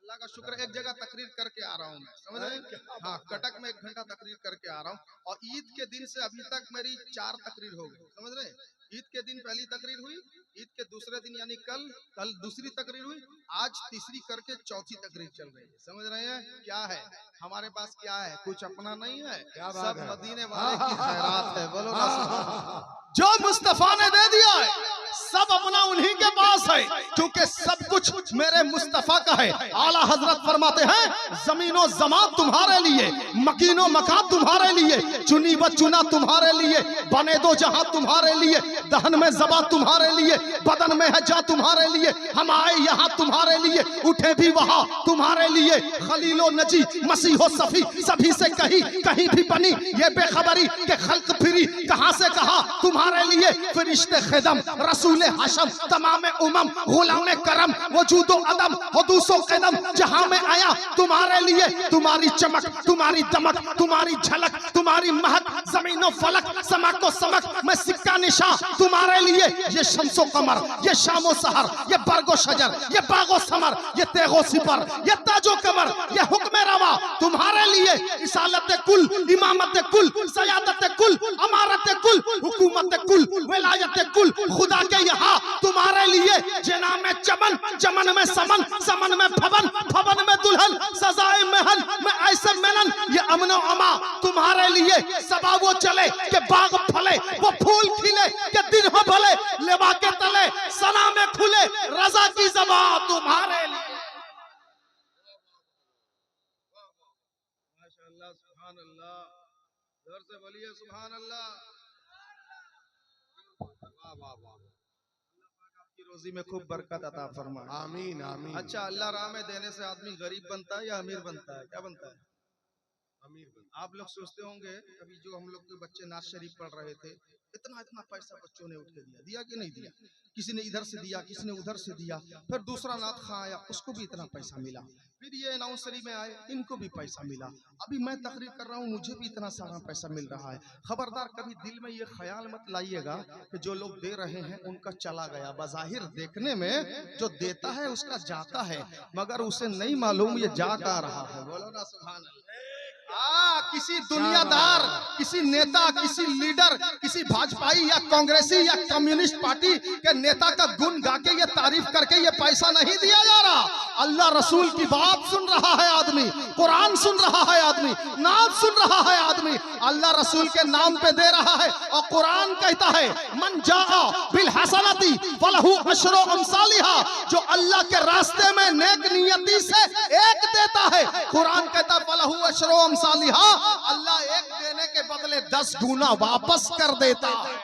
अल्लाह का शुक्र एक जगह तकरीर करके आ रहा हूँ मैं, समझ रहे हैं। हाँ, कटक में 1 घंटा तकरीर करके आ रहा हूँ और ईद के दिन से अभी तक मेरी 4 तकरीर हो गई, समझ रहे हैं। ईद के दिन पहली तकरीर हुई, ईद के दूसरे दिन यानी कल दूसरी तकरीर हुई, आज तीसरी करके चौथी तकरीर चल रही है, समझ रहे हैं। क्या है हमारे पास, क्या है, कुछ अपना नहीं है, क्या बात सब है? मदीने वाले की खैरात है। बोलो ना सुभान अल्लाह। जो मुस्तफा ने दे दिया है सब अपना उन्हीं के पास है, क्योंकि सब कुछ मेरे मुस्तफा का है। आला हजरत फरमाते हैं जमीनो जमा तुम्हारे लिए, मकीनो मकान तुम्हारे लिए, चुनी व चुना तुम्हारे लिए, बने दो जहां तुम्हारे लिए, दहन में जबा तुम्हारे लिए, बदन में है जा तुम्हारे लिए, हम आए यहाँ तुम्हारे लिए, उठे भी वहां तुम्हारे लिए। खलीलो नजी मसीहो सफी सभी से कहीं भी बनी ये बेखबरी के खल्क फिरी कहां से कहा तुम्हारे लिए। फरिश्ते खिदम रसूल हशम तमाम उमम गुलाम करम वजूदो अदम हदूसो कदम जहां में आया तुम्हारे लिए। तुम्हारी चमक तुम्हारी दमक तुम्हारी झलक तुम्हारी महक जमीनो फलक समको समक मैं सिक्का निशा तुम्हारे लिए। ये शम्सो कमर ये शामो सहर ये बरगो शजर ये बागो समर ये तेगो सिपर ये ताजो कमर ये हुक्म रवा तुम्हारे लिए। इसालत कुल इमामत कुल सयादत कुल अमारत कुल हुकूमत कुल विलायत कुल खुदा के यहाँ तुम्हारे लिए। जना में चमन चमन में समन समन में भवन भवन में दुल्हन सजाए महल में ऐसे मिलन ये अमनो अमा तुम्हारे लिए। सबा वो चले के बाग फले वो फूल खिले के दिन हो भले लेवा के तले सना में खुले रजा की जबा तुम्हारे लिए। माशाअल्लाह सुभान अल्लाह, जोर से बोलिए सुभान अल्लाह। वाह वाह वाह आपकी रोजी में खूब बरकत अता फरमाए। आमीन आमीन। अच्छा, अल्लाह राह में देने से आदमी गरीब बनता है या अमीर बनता है, क्या बनता है? अमीर बन। आप लोग सोचते होंगे कभी जो हम लोग के बच्चे नाज शरीफ पढ़ रहे थे, इतना इतना पैसा बच्चों ने उठ के दिया कि नहीं दिया? किसी ने इधर से दिया किसी ने उधर से दिया, फिर दूसरा नाथ खां आया उसको भी इतना पैसा मिला, फिर ये नौसरी में आए इनको भी पैसा मिला, अभी मैं तकरीर कर रहा हूँ मुझे भी इतना सारा पैसा मिल रहा है। खबरदार कभी दिल में ये ख्याल मत लाइएगा कि जो लोग दे रहे हैं उनका चला गया। बज़ाहिर देखने में जो देता है उसका जाता है, मगर उसे नहीं मालूम ये जा का रहा है। बोलो ना सुभान अल्लाह। किसी दुनियादार किसी नेता किसी लीडर किसी भाजपाई या कांग्रेसी या कम्युनिस्ट पार्टी के नेता का गुण गा के ये तारीफ करके ये पैसा नहीं दिया जा रहा। अल्लाह रसूल की बात सुन रहा है आदमी, कुरान सुन रहा है आदमी, नाम सुन रहा है आदमी, अल्लाह रसूल के नाम पे दे रहा है। और कुरान कहता है मन जाआ बिल हसनती फलहु अशरु अमसालिहा, जो अल्लाह के रास्ते में नेक नियति से एक देता है, कुरान कहता फलहु अशरु अमसालिहा, अल्लाह एक देने के बदले 10 गुना वापस कर देता है।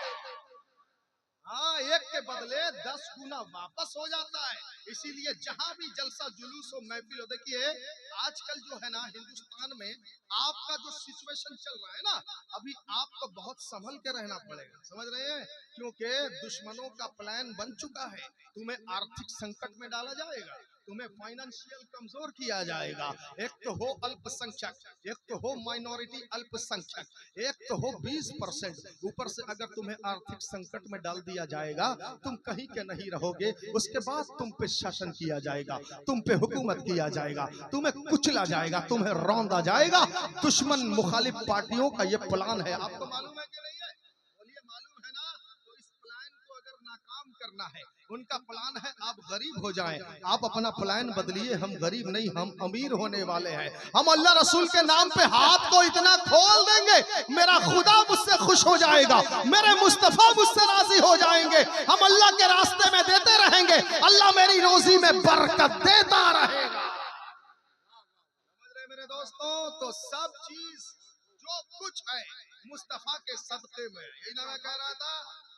हाँ, एक के बदले 10 गुना वापस हो जाता है। इसीलिए जहां भी जलसा जुलूस हो महफिल हो, देखिए आजकल जो है ना हिंदुस्तान में आपका जो सिचुएशन चल रहा है ना, अभी आपको बहुत संभल के रहना पड़ेगा, समझ रहे हैं, क्योंकि दुश्मनों का प्लान बन चुका है। तुम्हें आर्थिक संकट में डाला जाएगा, तुम्हें फाइनेंशियल कमजोर किया जाएगा। एक तो हो अल्पसंख्यक, एक तो हो माइनॉरिटी अल्पसंख्यक, एक तो हो 20%, ऊपर से अगर तुम्हें आर्थिक संकट में डाल दिया जाएगा तुम कहीं के नहीं रहोगे। उसके बाद तुम पे शासन किया जाएगा, तुम पे हुकूमत किया जाएगा, तुम्हें कुचला जाएगा, तुम्हें रौंदा जाएगा। दुश्मन मुखालिफ पार्टियों का ये प्लान है, आपको मालूम है कि नहीं है? बोलिए मालूम है ना? तो इस प्लान को अगर नाकाम करना है, उनका प्लान है आप गरीब हो जाएं। आप अपना प्लान बदलिए, हम गरीब नहीं हम अमीर होने वाले हैं। हम अल्लाह रसूल के नाम पे हाथ को इतना खोल देंगे मेरा खुदा मुझसे खुश हो जाएगा, मेरे मुस्तफा मुझसे राजी हो जाएंगे। हम अल्लाह के रास्ते में देते रहेंगे, अल्लाह मेरी रोजी में बरकत देता रहेगा। समझ रहे मेरे दोस्तों? तो सब चीज जो कुछ है मुस्तफा के सदके में, यही ना मैं कह रहा था।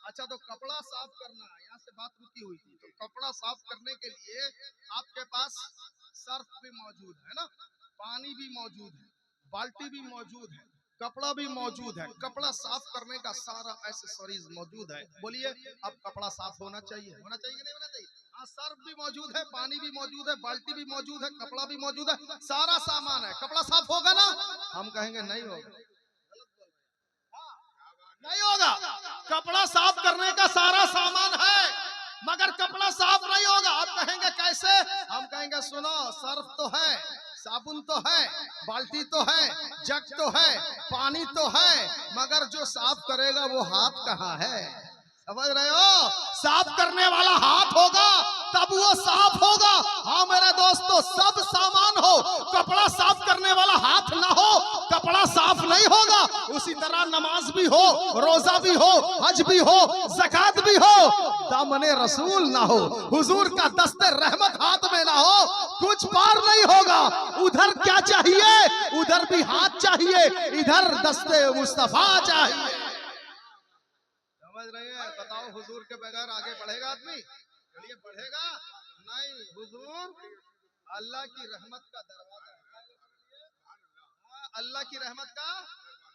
अच्छा, तो कपड़ा साफ करना, यहाँ से बात रुकी हुई थी, तो कपड़ा साफ करने के लिए आपके पास सर्फ भी मौजूद है ना, पानी भी मौजूद है, बाल्टी भी मौजूद है, कपड़ा भी मौजूद है, कपड़ा साफ करने का सारा एक्सेसरीज मौजूद है। बोलिए अब कपड़ा साफ होना चाहिए कि नहीं होना चाहिए? हाँ, सर्फ भी मौजूद है, पानी भी मौजूद है, बाल्टी भी मौजूद है, कपड़ा भी मौजूद है, सारा सामान है, कपड़ा साफ होगा ना? हम कहेंगे नहीं होगा। गलत नहीं होगा। कपड़ा साफ करने का सारा सामान है, मगर कपड़ा साफ नहीं होगा। आप कहेंगे कैसे? हम कहेंगे सुनो, सर्फ तो है, साबुन तो है, बाल्टी तो है, जग तो है, पानी तो है, मगर जो साफ करेगा वो हाथ कहाँ है? समझ रहे हो? साफ करने वाला हाथ होगा तब वो साफ होगा। हाँ मेरे दोस्तों, सब सामान हो, कपड़ा साफ करने वाला हाथ ना हो, कपड़ा साफ नहीं होगा। उसी तरह नमाज भी हो, रोजा भी हो, हज भी हो, ज़कात भी हो, दामने रसूल ना हो, हुजूर का दस्ते रहमत हाथ में ना हो, कुछ पार नहीं होगा। उधर क्या चाहिए? उधर भी हाथ चाहिए, इधर दस्ते मुस्तफा चाहिए। समझ रहे हैं? बताओ, हुजूर के बगैर आगे बढ़ेगा आदमी? चलिए, बढ़ेगा नहीं। हुजूर अल्लाह की रहमत का दरवाजा है, अल्लाह की रहमत का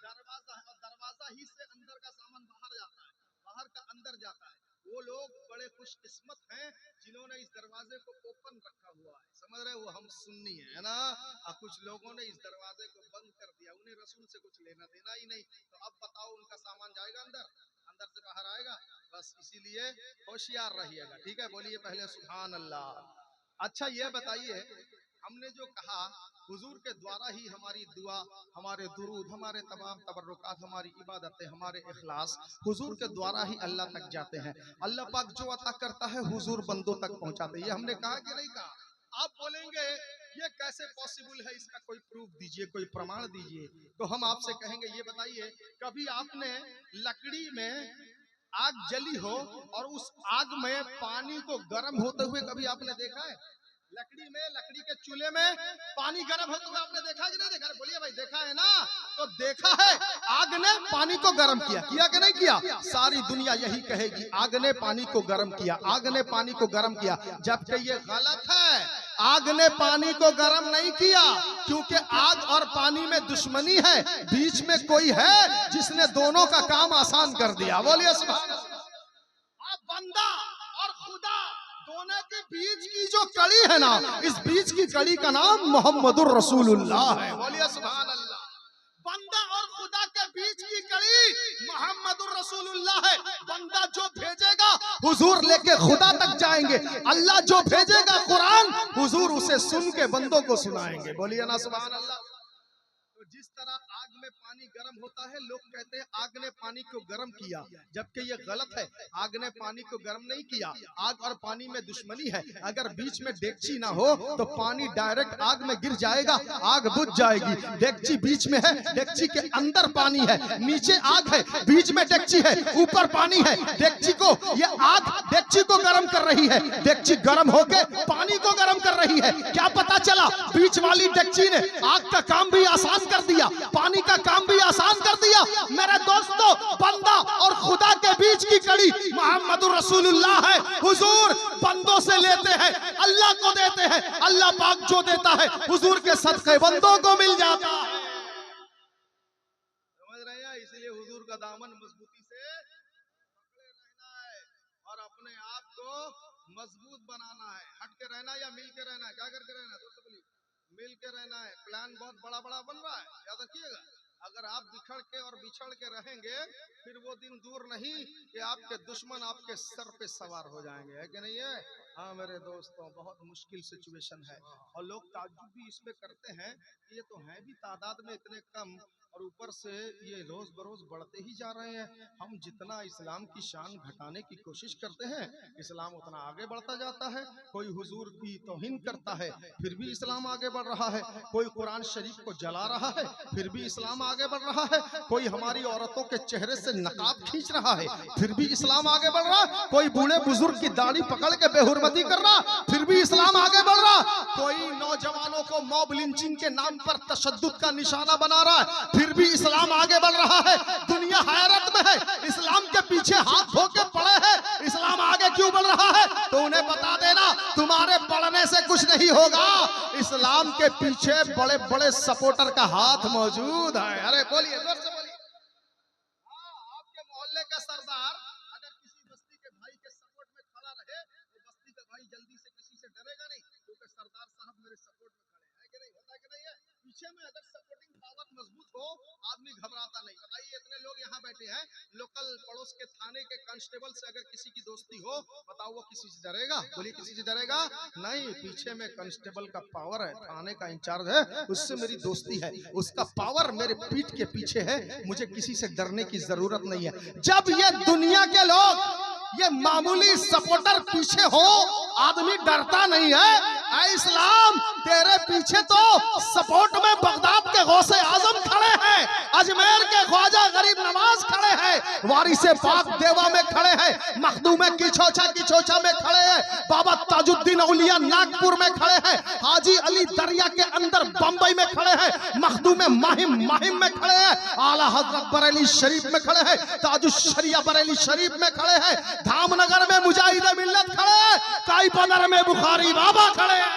दरवाजा है, और दरवाजा ही से अंदर का सामान बाहर जाता है, बाहर का अंदर जाता है। वो लोग बड़े खुशकिस्मत हैं जिन्होंने इस दरवाजे को ओपन रखा हुआ है। समझ रहे? वो हम सुन्नी है ना, और कुछ लोगों ने इस दरवाजे को बंद कर दिया, उन्हें रसूल से कुछ लेना देना ही नहीं। तो अब बताओ, उनका सामान जाएगा अंदर, अंदर से बाहर आएगा? बस इसीलिए होशियार रहिएगा। ठीक है, बोलिए पहले सुभान अल्लाह। अच्छा, ये बताइए, हमने जो कहा हुजूर के द्वारा ही हमारी दुआ, हमारे दुरूद, हमारे तमाम तबर्रुकात, हमारी इबादतें, हमारे इखलास हुजूर के द्वारा ही अल्लाह तक जाते हैं। अल्लाह पाक जो अता करता है हुजूर बंदों तक पहुंचाते हैं। ये हमने कहा कि नहीं कहा? आप बोलेंगे ये कैसे पॉसिबल है, इसका कोई प्रूफ दीजिए, कोई प्रमाण दीजिए। तो हम आपसे कहेंगे, ये बताइए, कभी आपने लकड़ी में आग जली हो और उस आग में पानी को गर्म होते हुए कभी आपने देखा है? लकड़ी में, लकड़ी के चूल्हे में पानी गर्म होते हुए आपने देखा कि नहीं देखा? बोलिए भाई, देखा है ना? तो देखा है, आग ने पानी को गर्म किया, किया कि नहीं किया? सारी दुनिया यही कहेगी, आग ने पानी को गर्म किया, आग ने पानी को गर्म किया, जबकि ये गलत है। आग ने पानी को गर्म नहीं किया, क्योंकि आग और पानी में दुश्मनी है, बीच में कोई है जिसने दोनों का काम आसान कर दिया। बोलिए सुभान अल्लाह। आप बंदा और खुदा दोनों के बीच की जो कड़ी है ना, इस बीच की कड़ी का नाम मोहम्मदुर रसूलुल्लाह है। बोलिए सुभान अल्लाह। बंदा और खुदा के बीच की कड़ी मोहम्मदुर रसूलुल्लाह है। बंदा जो भेजेगा हुजूर लेके खुदा तक जाएंगे, अल्लाह जो भेजेगा कुरान, हुजूर उसे सुन के बंदों को सुनाएंगे। बोलिए ना सुभान अल्लाह। तो जिस तरह आग में पानी गर्म होता है, लोग कहते हैं आग ने पानी को गर्म किया, जबकि ये गलत है। आग ने पानी को गर्म नहीं किया, आग और पानी में दुश्मनी है। अगर बीच में डेगची ना हो तो पानी डायरेक्ट आग में गिर जाएगा, आग बुझ जाएगी। डेगची बीच में है, डेगची के अंदर पानी है, नीचे आग है, बीच में डेगची है, ऊपर पानी है। डेगची को, ये आग डेगची को गर्म कर रही है, डेगची गर्म होके पानी को गर्म कर रही है। क्या पता चला? बीच वाली डेगची ने आग का काम भी आसान कर दिया, पानी का काम भी आसान कर दिया। मेरे दोस्तों, बंदा और खुदा के बीच की कड़ी मोहम्मदुर रसूलुल्लाह है। हुजूर बंदों से लेते हैं, अल्लाह को देते हैं, अल्लाह पाक जो देता है हुजूर के सदके बंदों को मिल जाता है। समझ रहे हैं? इसलिए हुजूर का दामन मजबूती से पकड़े रहना है और अपने आप को मजबूत बनाना है। हट के रहना या मिल के रहना है? क्या करके रहना है? दोस्तों बोलिए, मिल के रहना है। प्लान बहुत बड़ा बड़ा बन रहा है, याद रखिएगा। अगर आप बिखड़ के और बिछड़ के रहेंगे, फिर वो दिन दूर नहीं कि आपके दुश्मन आपके सर पे सवार हो जाएंगे, है कि नहीं है? हाँ मेरे दोस्तों, बहुत मुश्किल सिचुएशन है और लोग ताज्जुब भी इस पे करते हैं, ये तो हैं भी तादाद में इतने कम और ऊपर से ये रोज बरोज बढ़ते ही जा रहे हैं। हम जितना इस्लाम की शान घटाने की कोशिश करते हैं, इस्लाम उतना आगे बढ़ता जाता है। कोई हुजूर की तौहीन करता है, फिर भी इस्लाम आगे बढ़ रहा है। कोई कुरान शरीफ को जला रहा है, फिर भी इस्लाम आगे बढ़ रहा है। कोई हमारी औरतों के चेहरे से नकाब खींच रहा है, फिर भी इस्लाम आगे बढ़ रहा है। कोई बूढ़े बुजुर्ग की दाढ़ी पकड़ के बेहुरमती कर रहा, फिर भी इस्लाम आगे बढ़ रहा। कोई नौजवानों को मॉब लिंचिंग के नाम पर तशद्दुद का निशाना बना रहा है, फिर भी इस्लाम आगे बढ़ रहा है। दुनिया हैरत में है, इस्लाम के पीछे हाथ धो के पड़े हैं, इस्लाम आगे क्यों बढ़ रहा है? तो उन्हें बता देना, तुम्हारे पढ़ने से कुछ नहीं होगा, इस्लाम के पीछे बड़े बड़े सपोर्टर का हाथ मौजूद है। अरे बोलिए, जोर से बोलिए। आपके मोहल्ले का सरदार अगर किसी बस्ती के भाई के सपोर्ट में खड़ा रहे, तो बस्ती का भाई जल्दी से किसी से डरेगा नहीं, क्योंकि सरदार साहब मेरे सपोर्ट में खड़े हैं, कि नहीं? होता है कि नहीं है? पीछे में अगर सपोर्टिंग पावर मजबूत हो, आदमी घबराता नहीं। बताइए इतने लोग यहाँ बैठे हैं, लोकल पड़ोस के थाने के कांस्टेबल से अगर किसी की दोस्ती हो, बताओ वो किसी से डरेगा? बोलिए किसी से डरेगा नहीं। पीछे में कांस्टेबल का पावर है, थाने का इंचार्ज है, उससे मेरी दोस्ती है, उसका पावर मेरे पीठ के पीछे है, मुझे किसी से डरने की जरूरत नहीं है। जब ये दुनिया के लोग, ये मामूली सपोर्टर पीछे हो, आदमी डरता नहीं है। ऐ इस्लाम, तेरे पीछे तो सपोर्ट में बगदाद के गौसे आजम खड़े हैं, अजमेर के ख्वाजा गरीब नवाज खड़े हैं, वारिसे पाक देवा में खड़े हैं, मखदूम की छोचा में खड़े हैं, बाबा ताजुद्दीन औलिया नागपुर में खड़े हैं, हाजी अली दरिया के अंदर बंबई में खड़े हैं, मखदूम माहिम में खड़े हैं, आला हजरत बरेली शरीफ में खड़े हैं, ताजुश शरिया बरेली शरीफ में खड़े हैं, धामनगर में मुजाहिद मिल्लत खड़े हैं, काईपदर में बुखारी बाबा खड़े हैं।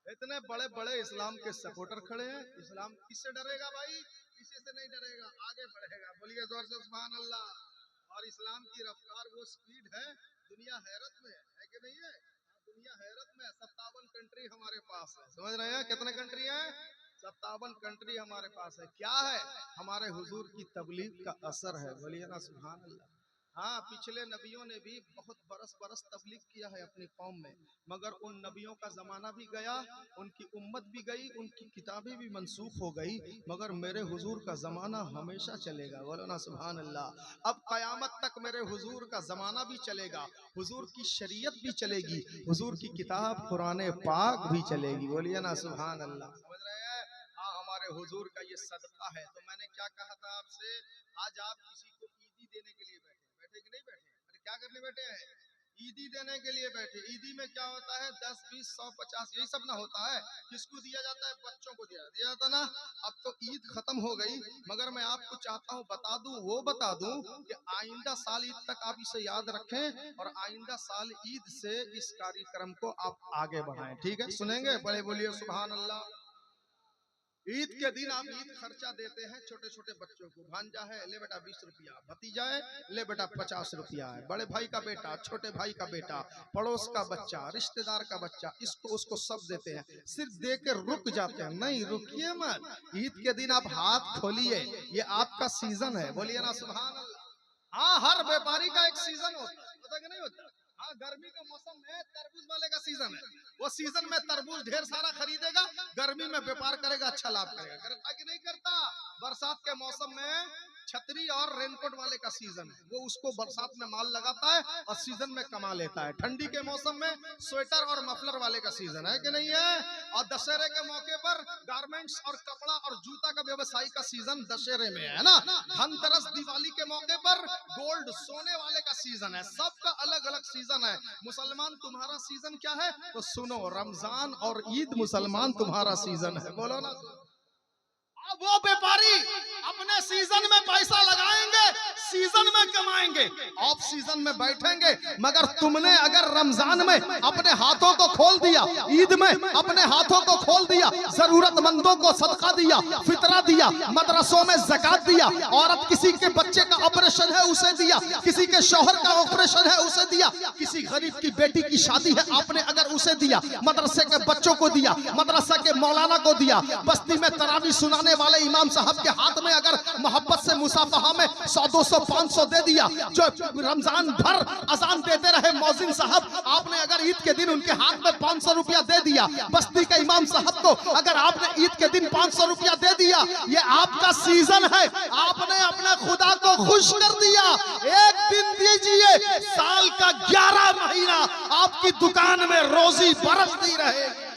इतने बड़े बड़े इस्लाम के सपोर्टर खड़े हैं। इस्लाम किससे डरेगा भाई? किसी से नहीं डरेगा, आगे बढ़ेगा। बोलिए जोर से सुभान अल्लाह। और इस्लाम की रफ्तार वो स्पीड है, दुनिया हैरत में है कि नहीं है? दुनिया हैरत में। 57 कंट्री हमारे पास है, समझ रहे हैं? कितने कंट्री हैं? 57 कंट्री हमारे पास है। क्या है? हमारे हुजूर की तबलीग का असर है। बोलिए ना सुभान अल्लाह। हाँ, पिछले नबियों ने भी बहुत बरस तबलीग किया है अपनी कौम में, मगर उन नबियों का जमाना भी गया, उनकी उम्मत भी गई, उनकी किताबें भी मनसूख हो गई, मगर मेरे हुजूर का जमाना हमेशा चलेगा। बोलो ना सुभान अल्लाह। अब कयामत तक मेरे हुजूर का जमाना भी चलेगा, हुजूर की शरीयत भी चलेगी, हुजूर की किताब कुरान पाक भी चलेगी। बोलिए ना सुभान अल्लाह। समझ रहे हैं? हाँ, हमारे हुजूर का ये सदका है। तो मैंने क्या कहा था आपसे, आज आप किसी को ईदी देने के लिए बैठे कि नहीं बैठे? अरे क्या करने बैठे हैं? ईदी देने के लिए बैठे। ईदी में क्या होता है? 10, 20, 100, 50 यही सब ना होता है। किसको दिया जाता है? बच्चों को दिया जाता ना। अब तो ईद खत्म हो गई, मगर मैं आपको चाहता हूँ बता दूं कि आइंदा साल ईद तक आप इसे याद रखें, और आइंदा साल ईद से इस कार्यक्रम को आप आगे बढ़ाएं। ठीक है? सुनेंगे? बड़े बोलिए सुभान अल्लाह। ईद के दिन आप ईद खर्चा देते हैं छोटे छोटे बच्चों को। भांजा है, ले बेटा 20 रुपया, भतीजा है, ले बेटा 50 रुपया है, बड़े भाई का बेटा, छोटे भाई का बेटा, पड़ोस का बच्चा, रिश्तेदार का बच्चा, इसको उसको सब देते हैं। सिर्फ दे के रुक जाते हैं। नहीं, रुकिए मत। ईद के दिन आप हाथ खोलिए, ये आपका सीजन है। बोलिए ना सुभान अल्लाह। हाँ, हर व्यापारी का एक सीजन होता है कि नहीं होता? हाँ, गर्मी का मौसम में तरबूज वाले का सीजन है, वो सीजन में तरबूज ढेर सारा खरीदेगा, गर्मी में व्यापार करेगा, अच्छा लाभ करेगा। करता कि नहीं करता? बरसात के मौसम में छतरी और रेनकोट वाले का सीजन है, वो उसको बरसात में माल लगाता है और सीजन में कमा लेता है। ठंडी के मौसम में स्वेटर और मफलर वाले का सीजन है कि नहीं है? और दशहरे के मौके पर गारमेंट्स और कपड़ा और जूता का व्यवसायी का सीजन दशहरे में है ना। धनतेरस दिवाली के मौके पर गोल्ड सोने वाले का सीजन है। सबका अलग अलग सीजन है। मुसलमान तुम्हारा सीजन क्या है? तो सुनो, रमजान और ईद मुसलमान तुम्हारा सीजन है। बोलो ना। अब वो व्यापारी अपने सीजन में पैसा लगाएंगे, सीजन में कमाएंगे, ऑफ सीजन में बैठेंगे। मगर तुमने अगर रमजान में अपने हाथों को खोल दिया, ईद में अपने हाथों को खोल दिया, जरूरतमंदों को सदका दिया, फितरा दिया, मदरसों में ज़कात दिया, औरत किसी के बच्चे का ऑपरेशन है उसे दिया, किसी के शौहर का ऑपरेशन है उसे दिया, किसी गरीब की बेटी की शादी है आपने अगर उसे दिया, मदरसे के बच्चों को दिया, मदरसा के मौलाना को दिया, बस्ती में तरावी सुनाने वाले इमाम साहब के हाथ में अगर मोहब्बत से मुसाफहा में 100, 200, 500 दे दिया, जो रमजान भर अजान देते रहे मौजिन साहब, आपने अगर ईद के दिन उनके हाथ में 500 रुपया दे दिया, बस्ती के इमाम साहब को अगर आपने ईद के दिन 500 रुपया दे दिया, ये आपका सीजन है, आपने अपने खुदा को खुश कर दिया। एक दिन दीजिए, साल का 11 महीना आपकी दुकान में रोजी बरसती रहेगी।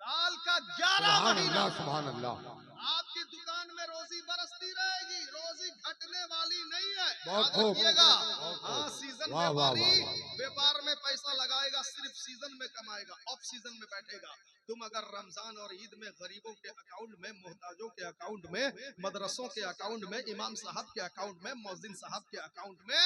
साल का 11 महीना सुभान अल्लाह। आपकी दुकान में रोजी बरसती रहेगी, रोजी घटने वाली नहीं है। बहुत याद रखिएगा। खूब। हाँ, सीजन वाह, वाह, व्यापारी वाह, वाह। व्यापार में पैसा लगाएगा, सिर्फ सीजन में कमाएगा, ऑफ सीजन में बैठेगा। तुम अगर रमजान और ईद में गरीबों के अकाउंट में, मोहताजों के अकाउंट में, मदरसों के अकाउंट में, इमाम साहब के अकाउंट में, मौजिन साहब के अकाउंट में,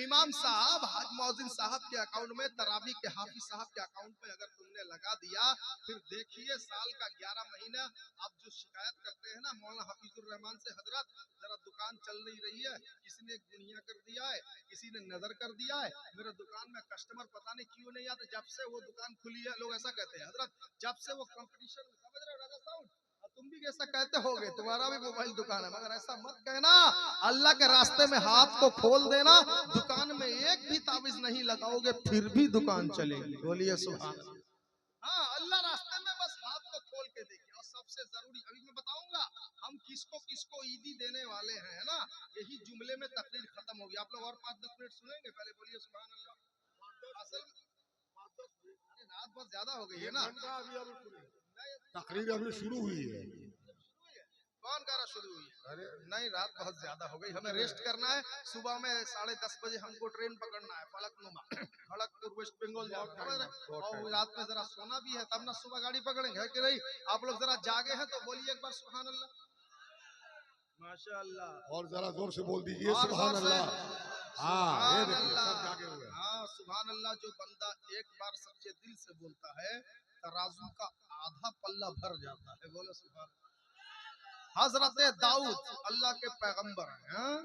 इमाम साहब मौजिन साहब के अकाउंट में, तरावी के हाफिज साहब के अकाउंट में अगर तुमने लगा दिया, फिर देखिए साल का 11 महीना आप जो शिकायत करते हैं ना मौलाना हफीजुर रहमान से, हजरत जरा दुकान चल नहीं रही है, किसी ने गुनिया कर दिया है, किसी ने नजर कर दिया है, मेरे दुकान में कस्टमर पता नहीं क्यों नहीं आते। जब से वो दुकान खुली है लोग ऐसा कहते हैं, हजरत जब जब से वो कंपटीशन, समझ रहे हो राजा साहब, तुम भी ऐसा कहते होगे, तुम्हारा भी मोबाइल दुकान है, मगर ऐसा मत कहना। अल्लाह के रास्ते में हाथ को खोल देना, दुकान में एक भी ताबीज नहीं लगाओगे फिर भी दुकान चलेगी। बोलिए सुभान अल्लाह। हाँ, अल्लाह रास्ते में बस हाथ को खोल के देखिए। और सबसे जरूरी अभी मैं बताऊंगा हम किसको किसको ईदी देने वाले हैं, है ना। यही जुमले में तकरीर खत्म होगी। आप लोग और 5-10 मिनट सुनेंगे, पहले बोलिए सुभान अल्लाह। असल अरे रात बहुत ज्यादा हो गई है ना, तकरीर अभी शुरू हुई है। कौन कह रहा शुरू हुई है? अरे नहीं, रात बहुत ज्यादा हो गई, हमें रेस्ट करना है। सुबह में 10:30 बजे हमको ट्रेन पकड़ना है फलकनुमा, खड़गपुर वेस्ट बंगाल जाना है। और रात में जरा सोना भी है, तब ना सुबह गाड़ी पकड़ेंगे, है कि नहीं। आप लोग जरा जागे हैं तो बोलिए एक बार सुभान अल्लाह, माशाअल्लाह। और जरा जोर से बोल दीजिए सुभान अल्लाह। हाँ, ये देखिए सब जागे हुए हैं। हाँ, सुभान अल्लाह। जो बंदा एक बार सच्चे दिल से बोलता है, तराजू का आधा पल्ला भर जाता है। बोलो सुभान अल्लाह। हजरत दाऊद अल्लाह के पैगंबर हैं,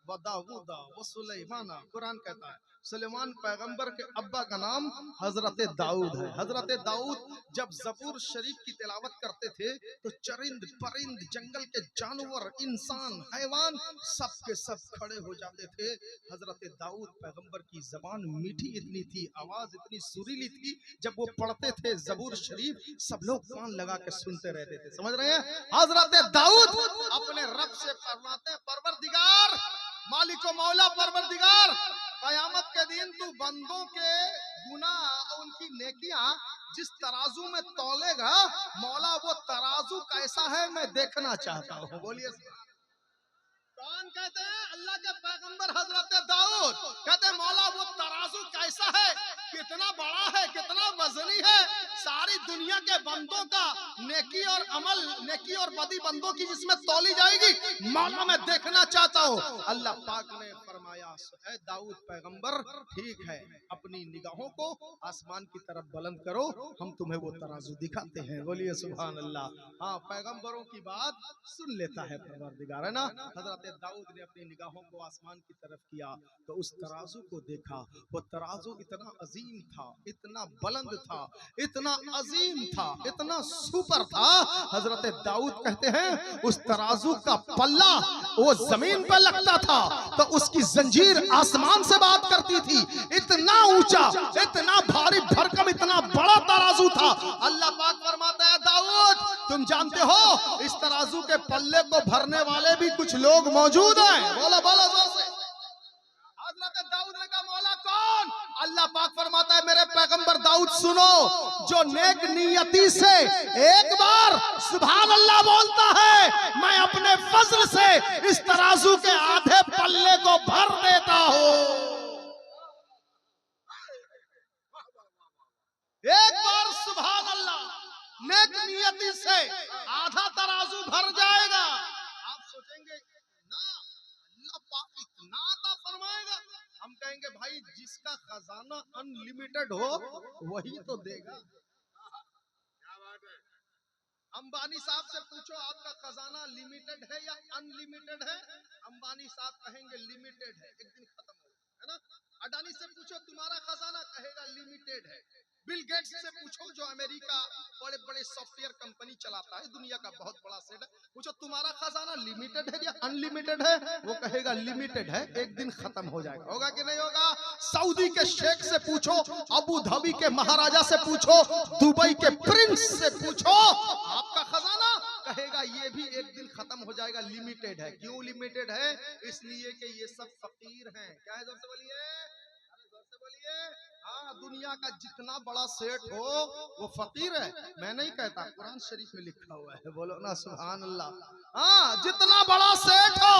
व दाऊदा व सुलेमाना, कुरान कहता है सुलेमान पैगंबर के अब्बा का नाम हजरत दाऊद है। हजरत दाऊद जब जबूर शरीफ की तिलावत करते थे तो चरिंद परिंद, जंगल के जानवर, इंसान, हैवान सब के सब खड़े हो जाते थे। हजरत दाऊद पैगंबर की जबान मीठी इतनी थी, आवाज इतनी सुरीली थी, जब वो पढ़ते थे जबूर शरीफ सब लोग कान लगा के सुनते रहते थे। समझ रहे हैं। हजरत दाऊद अपने रब से फरमाते हैं, परवरदिगार, मालिक मौला, परवरदिगार, कयामत के दिन तू बंदों के गुनाह और उनकी नेकियां जिस तराजू में तौलेगा, मौला वो तराजू कैसा है मैं देखना चाहता हूँ। बोलिए कौन कहते हैं? अल्लाह के पैगंबर हजरत दाऊद कहते हैं मौला वो तराजू कैसा है, कितना बड़ा है, कितना वजनी है, सारी दुनिया के बंदों का नेकी और अमल, नेकी और बदी बंदों की जिसमें तौली जाएगी, मौला मैं देखना चाहता हूँ। अल्लाह पाक ने फरमाया, ऐ दाऊद पैगंबर, ठीक है, अपनी निगाहों को आसमान की तरफ बुलंद करो, हम तुम्हें वो तराजू दिखाते हैं। बोलिए सुभान अल्लाह। हाँ, पैगंबरों की बात सुन लेता है परवरदिगार, है ना। हजरत दाऊद ने अपनी निगाहों को आसमान की तरफ किया तो उस तराजू को देखा। वो तराजू इतना अजीम था, इतना बुलंद था, इतना अजीम था, इतना सुपर था। हजरत दाऊद कहते हैं उस तराजू का पल्ला वो जमीन पर लगता था तो उसकी जंजीर आसमान से बात करती थी। इतना ऊंचा, इतना भारी भरकम, इतना बड़ा तराजू था। अल्लाह पाक फरमाता है, दाऊद तुम जानते हो इस तराजू के पल्ले को भरने वाले भी कुछ लोग मौजूद हैं। बोलो बोलो जोर से। हजरत दाऊद ने कहा, मौला कौन? अल्लाह पाक फरमाता है, मेरे पैगंबर दाऊद सुनो, जो नेक नियति से एक बार सुभान अल्लाह बोलता है, मैं अपने फजल से इस तराजू के आधे पल्ले को भर देता हूं। एक बार सुभान अल्लाह, नेक नियति से आधा तराजू भर जाएगा। आप सोचेंगे ना अल्लाह पाक इतना अता फरमाएगा, हम कहेंगे भाई जिसका खजाना अनलिमिटेड हो वही तो देगा। अंबानी साहब से पूछो आपका खजाना लिमिटेड है या अनलिमिटेड है, अंबानी साहब कहेंगे लिमिटेड है, एक दिन खत्म होगा, है ना। अडानी से पूछो तुम्हारा खजाना, कहेगा लिमिटेड है। बिल गेट्स से पूछो जो अमेरिका बड़े बड़े सॉफ्टवेयर कंपनी चलाता है, दुनिया का बहुत बड़ा सेट है, पूछो तुम्हारा खजाना लिमिटेड है या अनलिमिटेड है, वो कहेगा लिमिटेड है, एक दिन खत्म हो जाएगा। होगा कि नहीं होगा। सऊदी के शेख से पूछो, अबू धाबी के महाराजा से पूछो, दुबई के प्रिंस से पूछो, आपका खजाना, कहेगा ये भी एक दिन खत्म हो जाएगा, लिमिटेड है। क्यों लिमिटेड है? इसलिए कि ये सब फकीर हैं। क्या है? जोर से बोलिए, जोर से बोलिए। हाँ, दुनिया का जितना बड़ा सेठ हो वो फकीर है। मैं नहीं कहता, कुरान शरीफ में लिखा हुआ है। बोलो ना सुभान अल्लाह। हाँ, जितना बड़ा सेठ हो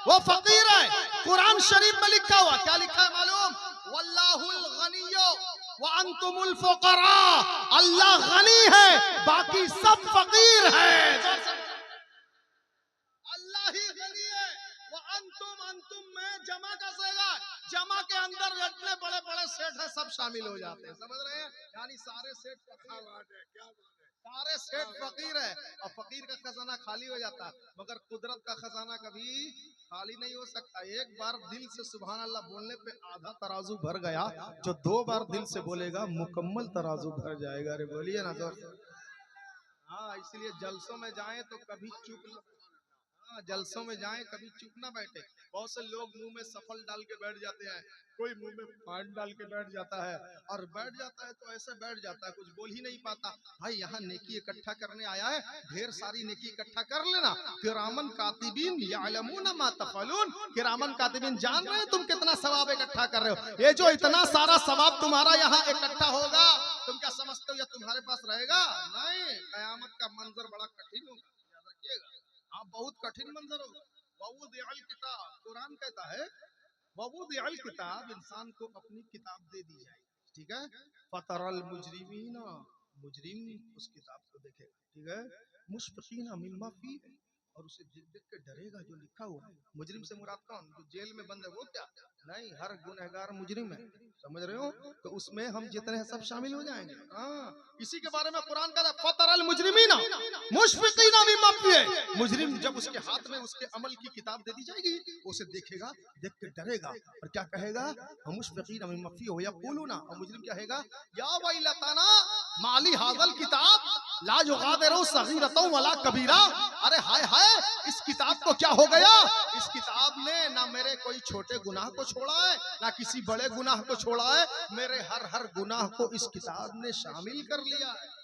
वो फकीर है, कुरान शरीफ में लिखा हुआ। क्या लिखा है मालूम? वल्लाहुल गनियो व अंतुमुल फुकरा। अल्लाह गनी है, बाकी सब फकीर है। अल्लाह ही गनी है, वो अंतुम में जमा कसेगा, जमा के अंदर जितने बड़े बड़े सेठ हैं सब शामिल हो जाते हैं। समझ रहे हैं? यानी सारे सेठ फकीर है, सारे सेठ फकीर है, और फकीर का खजाना खाली हो जाता है। मगर कुदरत का खजाना कभी खाली नहीं हो सकता। एक बार दिल से सुभान अल्लाह बोलने पे आधा तराजू भर गया, जो 2 बार दिल से बोलेगा मुकम्मल तराजू भर जाएगा। अरे बोलिए ना जोर से। हाँ, इसलिए जलसों में जाएं तो कभी जलसों में जाएं कभी चुप ना बैठे। बहुत से लोग मुंह में सफल डाल के बैठ जाते हैं, कोई मुंह में पान डाल के बैठ जाता है, और बैठ जाता है तो ऐसे बैठ जाता है, कुछ बोल ही नहीं पाता। भाई यहाँ नेकी इकट्ठा करने आया है, ढेर सारी नेकी इकट्ठा कर लेना। किरामन कातिबीन यअलमून मा तफअलून, किरामन कातिबीन जान रहे हैं तुम कितना सवाब इकट्ठा कर रहे हो। ये जो इतना सारा सवाब तुम्हारा यहाँ इकट्ठा होगा, तुम क्या समझते हो या तुम्हारे पास रहेगा? नहीं, कयामत का मंजर बड़ा कठिन होगा, याद रखिएगा। हाँ, बहुत कठिन मंजर होगा। ववुदिअल किताब, कुरान कहता है ववुदिअल किताब, इंसान को अपनी किताब दे दी जाएगी, ठीक है। फतरल मुजरिमीना, मुजरिम उस किताब को देखेगा, ठीक है। मुशफिकीना मिम्मा फी, और उसे देख देख के डरेगा जो लिखा हुआ है। मुजरिम से मुराद कौन? जो जेल में बंद है वो क्या? नहीं, हर गुनहगार मुजरिम है, समझ रहे हो? तो उसमें हम जितने हैं सब शामिल हो जाएंगे। हाँ, इसी के बारे में कुरान कहता है फतरल मुजरिमीना मुशफिकीना मिम्मा फी। मुजरिम जब उसके हाथ में उसके अमल की किताब दे दी जाएगी, उसे देखेगा, देख के डरेगा, और क्या कहेगा? मुशफिकीना मिम्मा फी हो यक़ूलूना, और मुजरिम क्या कहेगा? या वैलताना माली हाज़ल किताब ला युगादिरु सगीरतन वला कबीरा। अरे हाय हाय, इस किताब को क्या हो गया? इस किताब ने ना मेरे कोई छोटे गुनाह को छोड़ा है, ना किसी बड़े गुनाह को छोड़ा है, मेरे हर गुनाह को इस किताब ने शामिल कर लिया है।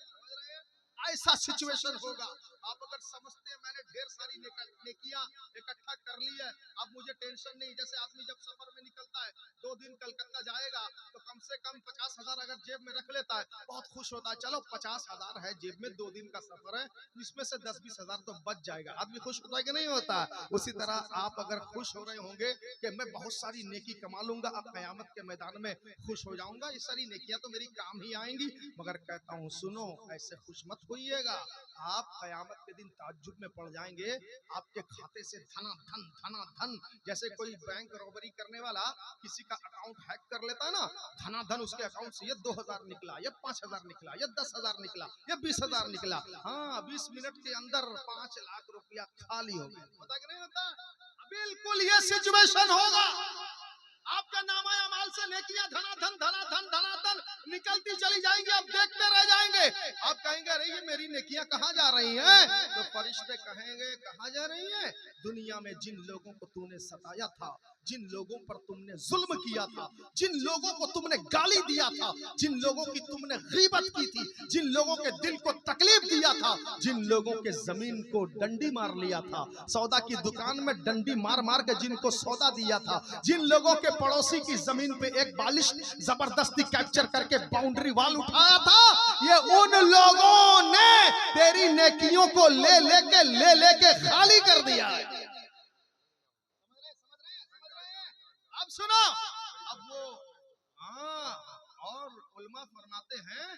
ऐसा सिचुएशन होगा। आप अगर समझते हैं मैंने ढेर सारी नेकियां इकट्ठा कर ली है, अब मुझे टेंशन नहीं। जैसे आदमी जब सफर में निकलता है, 2 दिन कलकत्ता जाएगा, तो कम से कम 50,000 अगर जेब में रख लेता है, बहुत खुश होता है। चलो 50,000 है जेब में, 2 दिन का सफर है, इसमें से 10-20 हजार तो बच जाएगा। आदमी खुश होता है कि नहीं होता? उसी तरह आप अगर खुश हो रहे होंगे कि मैं बहुत सारी नेकी कमा लूंगा, अब कयामत के मैदान में खुश हो जाऊंगा, ये सारी नेकियां तो मेरी काम ही आएंगी। मगर कहता हूँ सुनो, ऐसे खुश मत होइएगा। आप कयामत के दिन ताज्जुब में पड़ जाएंगे। आपके खाते से धनाधन, जैसे कोई बैंक रॉबरी करने वाला किसी का अकाउंट हैक कर लेता है ना, धनाधन उसके अकाउंट से ये 2,000 निकला, ये 5,000 निकला, ये 10,000 निकला, ये 20,000 निकला। हाँ, 20 मिनट के अंदर 5 लाख रुपया खाली हो गया। पता कि नहीं होता? बिल्कुल ये सिचुएशन होगा। आपका नामा अमाल से नेकियां धनाधन निकलती चली जाएंगी, आप देखते रह जाएंगे। आप कहेंगे अरे ये मेरी नेकियां कहाँ जा रही हैं? तो फरिश्ते कहेंगे कहाँ जा रही हैं? दुनिया में जिन लोगों को तूने सताया था, जिन लोगों पर तुमने जुल्म किया था, जिन लोगों को तुमने गाली दिया था, जिन लोगों की तुमने गीबत की थी, जिन लोगों के दिल को तकलीफ दिया था, जिन लोगों के जमीन को डंडी मार लिया था, सौदा की दुकान में डंडी मार मार के जिनको सौदा दिया था, जिन लोगों के पड़ोसी की जमीन पे एक बालिश जबरदस्ती कैप्चर करके बाउंड्री वाल उठाया था, ये उन लोगों ने तेरी नेकियों को ले लेके खाली कर दिया है। अब सुनो, अब वो और उलमा फरमाते हैं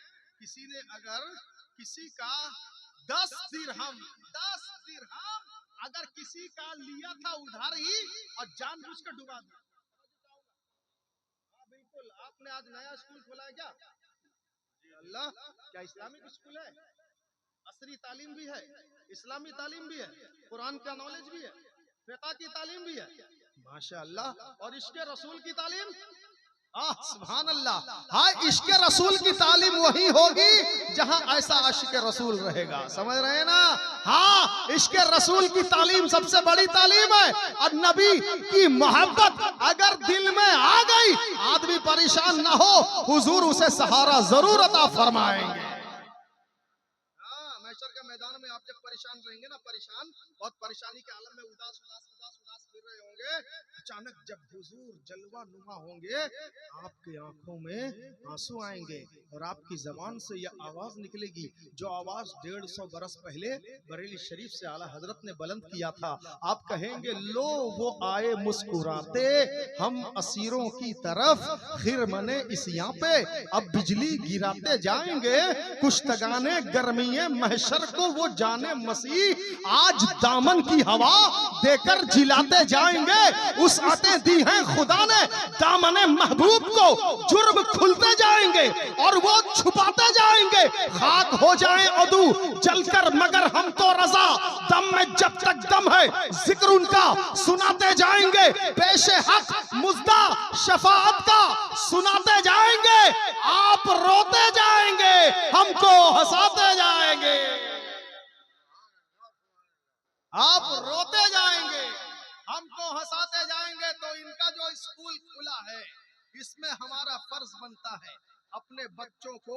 किसी ने अगर किसी का 10 दिरहम अगर किसी का लिया था उधार ही और जानबूझ कर डुबा दिया। बिल्कुल, आपने आज नया स्कूल खोला है क्या? अल्लाह, क्या इस्लामिक स्कूल है? असरी तालीम भी है, इस्लामी तालीम भी है, कुरान का नॉलेज भी है, फिक़ह की तालीम भी है, माशाअल्लाह। और इश्क़ रसूल की तालीम, सुभान अल्लाह। हाँ, इश्क़ रसूल की तालीम वही होगी जहां ऐसा आशिक़ रसूल रहेगा, समझ रहे हैं ना? हाँ, इश्क़ रसूल की तालीम सबसे बड़ी तालीम है। और नबी की मोहब्बत अगर दिल में आ गई, आदमी परेशान ना हो, हुजूर उसे सहारा जरूर अता फरमाएंगे। हाँ, महशर के मैदान में आप जब परेशान रहेंगे ना, बहुत परेशानी के आलम में उदास फिर रहे होंगे, अचानक जब हुजूर जलवा नुमा होंगे, आपकी आंखों में आंसू आएंगे और आपकी जबान से यह आवाज निकलेगी जो आवाज 150 बरस पहले बरेली शरीफ से आला हजरत ने बुलंद किया था। आप कहेंगे लो वो आए मुस्कुराते हम असीरों की तरफ, खिर मने इस यहाँ पे अब बिजली गिराते जाएंगे, कुश्तगाने गर्मीए महशर को वो जाने मसीह आज दामन की हवा देकर जिलाते जाएंगे। उस आते दी हैं खुदा ने दामने महबूब को, जुर्म खुलते जाएंगे और वो छुपाते जाएंगे। खाक हो जाए अदू जलकर मगर हम तो रजा, दम में जब तक दम है जिक्र उनका सुनाते जाएंगे। पेशे हक मुज्दा शफाअत का सुनाते जाएंगे। आप रोते जाएंगे, हमको हंसाते जाएंगे। आप रोते जाएंगे, हमको हंसाते जाएंगे। तो इनका जो स्कूल खुला है, इसमें हमारा फर्ज बनता है अपने बच्चों को,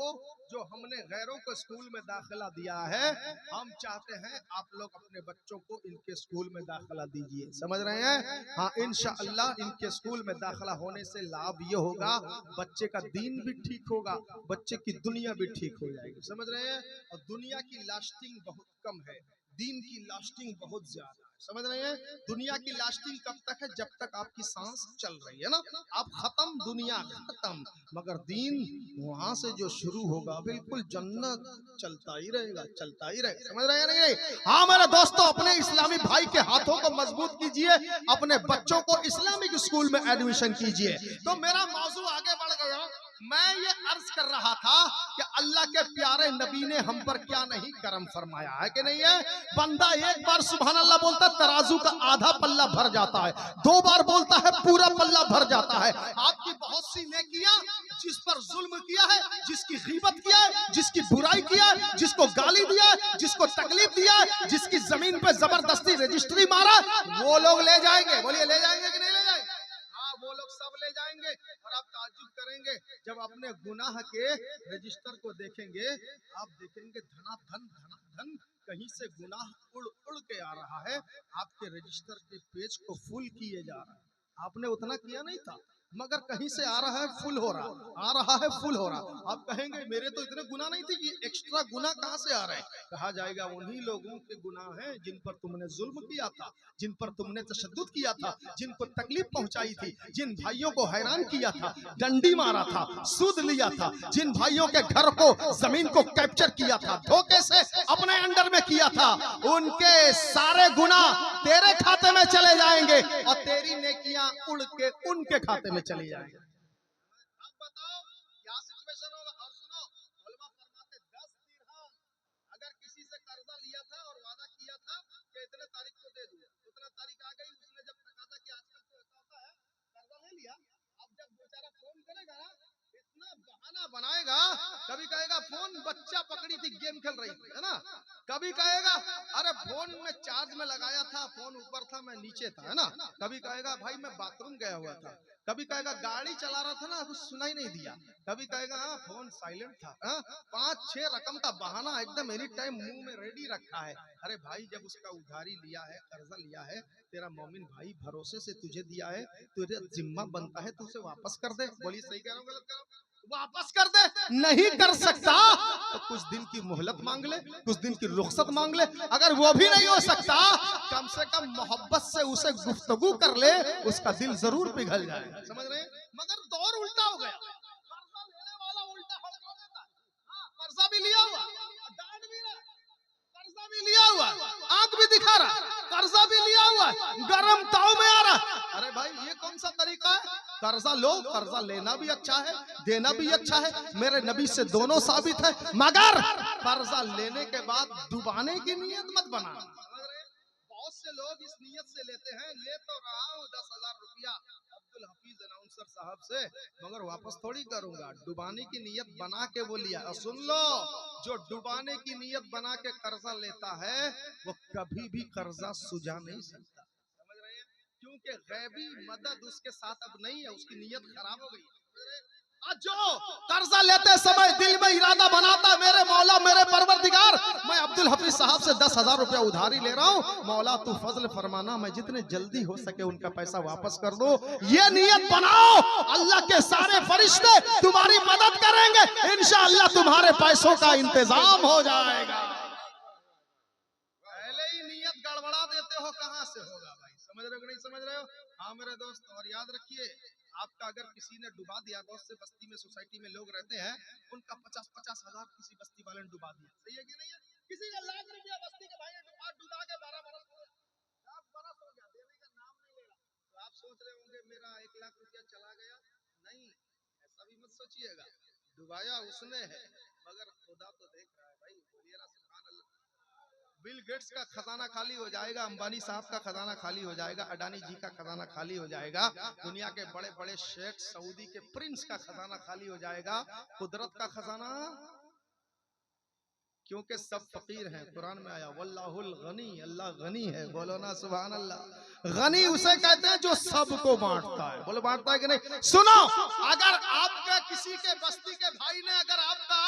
जो हमने गैरों को स्कूल में दाखिला दिया है, हम चाहते हैं आप लोग अपने बच्चों को इनके स्कूल में दाखिला दीजिए। समझ रहे हैं? हाँ, इंशाअल्लाह इनके स्कूल में दाखिला होने से लाभ ये होगा, बच्चे का दीन भी ठीक होगा, बच्चे की दुनिया भी ठीक हो जाएगी। समझ रहे हैं? और दुनिया की लास्टिंग बहुत कम है, दीन की लास्टिंग बहुत ज्यादा है। समझ रहे हैं? दुनिया की लास्टिंग कब तक है? जब तक आपकी सांस चल रही है ना। आप खत्म, दुनिया खत्म, मगर दीन वहां से जो शुरू होगा बिल्कुल जन्नत चलता ही रहेगा, चलता ही रहेगा। समझ रहे हैं नहीं? हाँ मेरे दोस्तों, अपने इस्लामी भाई के हाथों को मजबूत कीजिए, अपने बच्चों को इस्लामिक स्कूल में एडमिशन कीजिए। तो मेरा मौजू आगे बढ़ गया। मैं ये अर्ज कर रहा था कि अल्लाह के प्यारे नबी ने हम पर क्या नहीं करम फरमाया है कि नहीं है। बंदा एक बार सुभान अल्लाह बोलता है, तराजू का आधा पल्ला भर जाता है, 2 बार बोलता है पूरा पल्ला भर जाता है। आपकी बहुत सी नेकियां, जिस पर जुल्म किया है, जिसकी गीबत किया है, जिसकी बुराई किया है, जिसको गाली दिया है, जिसको तकलीफ दिया है, जिसकी जमीन पे जबरदस्ती रजिस्ट्री मारा, वो लोग ले जाएंगे। बोलिए ले जाएंगे कि नहीं ले जाएंगे? वो लोग सब ले जाएंगे। और आप ताज्जुब करेंगे जब अपने गुनाह के रजिस्टर को देखेंगे, आप देखेंगे धनाधन कहीं से गुनाह उड़ उड़ के आ रहा है, आपके रजिस्टर के पेज को फुल किए जा रहा है। आपने उतना किया नहीं था, मगर कहीं से आ रहा है, फुल हो रहा, आ रहा है, फुल हो रहा। आप कहेंगे मेरे तो इतने गुनाह नहीं थे, ये एक्स्ट्रा गुनाह कहां से आ रहे हैं? कहा जाएगा उन्हीं लोगों के गुनाह हैं जिन पर तुमने जुल्म किया था, जिन पर तुमने तशद्दुद किया था, जिनको तकलीफ पहुंचाई थी, जिन भाइयों को हैरान किया था, डंडी मारा था, सूद लिया था, जिन भाइयों के घर को, जमीन को कैप्चर किया था, धोखे से अपने अंडर में किया था, उनके सारे गुनाह तेरे खाते में चले जाएंगे और तेरी नेकियां उड़ के उनके खाते में चली जाएंगे। अब बताओ क्या सिचुएशन होगा। और सुनो, उलमा फरमाते 10 दिरहम अगर किसी से कर्जा लिया था और वादा किया था कि इतने तारीख को दे दूंगा, उतना तारीख आ गई, उसने जब तकाजा कि आजकल तो ऐसा होता है, कर्जा ले लिया, अब जब बेचारा फोन करेगा ना, इतना बहाना बनाएगा, कभी कहेगा फोन बच्चा पकड़ी थी, गेम खेल रही थी, है ना। कभी कहेगा अरे फोन में चार्ज में लगाया था, फोन ऊपर था मैं नीचे था, है ना। कभी कहेगा भाई मैं बाथरूम गया हुआ था, कभी कहेगा गाड़ी चला रहा था ना, कुछ सुनाई नहीं दिया, कभी कहेगा हाँ फोन साइलेंट था। 5-6 रकम का बहाना एकदम एनी टाइम मुंह में रेडी रखा है। अरे भाई जब उसका उधारी लिया है, कर्जा लिया है, तेरा मोमिन भाई भरोसे से तुझे दिया है, तुझे जिम्मा बनता है तो उसे वापस कर दे। बोलिए सही कह रहा हूँ गलत कह रहा हूँ? वापस कर दे। नहीं कर सकता तो कुछ दिन की मोहलत मांग ले, कुछ दिन की रुखसत मांग ले। अगर वो भी नहीं हो सकता, कम से कम मोहब्बत से उसे गुफ्तगू कर ले, उसका दिल जरूर पिघल जाएगा। समझ रहे हैं? मगर दौर उल्टा हो गया, कर्जा लेने वाला उल्टा हड़का देता है। कर्जा भी लिया हुआ, डांट भी रहा, कर्जा भी लिया हुआ, आंख भी दिखा रहा, कर्जा भी लिया हुआ, गरम ताव में आ रहा। अरे भाई ये कौन सा तरीका है? कर्जा लो, कर्जा लेना भी अच्छा है, देना भी अच्छा है, मेरे नबी से दोनों साबित है, मगर कर्जा लेने के बाद डुबाने की नीयत मत बना। बहुत से लोग इस नीयत से लेते हैं, ले तो रहा हूँ 10,000 रुपया अब्दुल हफीज अनाउंसर साहब से, मगर वापस थोड़ी करूंगा। डुबाने की नीयत बना के वो लिया। और सुन लो, जो डुबाने की नीयत बना के कर्जा लेता है, वो कभी भी कर्जा सुझा नहीं सकता। समझ रहे हैं? क्योंकि गैबी मदद उसके साथ अब नहीं है, उसकी नीयत खराब हो गई। जो कर्जा लेते समय दिल में इरादा बनाता, मेरे मौला मेरे परवरदिगार, मैं अब्दुल हफीज साहब से 10,000 रुपया उधारी ले रहा हूँ, मौला तू फजल फरमाना, मैं जितने जल्दी हो सके उनका पैसा वापस कर दो। ये नियत बनाओ, अल्लाह के सारे फरिश्ते तुम्हारी मदद करेंगे, इंशाअल्लाह तुम्हारे पैसों का इंतजाम हो जाएगा। पहले ही नियत गड़बड़ा देते हो, कहां से होगा भाई? समझ रहे हो कि नहीं समझ रहे हो? हाँ मेरे दोस्त, और याद रखिए, आपका अगर किसी ने डुबा दिया, बहुत से बस्ती में सोसाइटी में लोग रहते हैं, उनका 50-50 हजार किसी बस्ती वाले ने डुबा दिया, सही है कि नहीं है? किसी का लाख रुपया बस्ती के भाई ने डुबा के 12 बरस हो गया, देने का नाम नहीं ले रहा। तो आप सोच रहे होंगे मेरा 1 लाख रुपया चला गया। नहीं, ऐसा भी मत सोचिएगा, डुबाया उसने है, मगर खुदा तो देख रहा है भाई। बोलिए ना सुभान अल्लाह। बिल गेट्स का खजाना खाली हो जाएगा, अंबानी साहब का खजाना खाली हो जाएगा, अडानी जी का खजाना खाली हो जाएगा, दुनिया के बड़े बड़े शेख, सऊदी के प्रिंस का खजाना खाली हो जाएगा, कुदरत का खजाना क्योंकि सब फकीर हैं। कुरान में आया वल्लाहुल गनी, अल्लाह गनी है। बोलो ना सुभान अल्लाह। गनी उसे कहते हैं जो सबको बांटता है। बोलो बांटता है कि नहीं? सुनो, अगर आपके किसी के बस्ती के भाई ने अगर आपका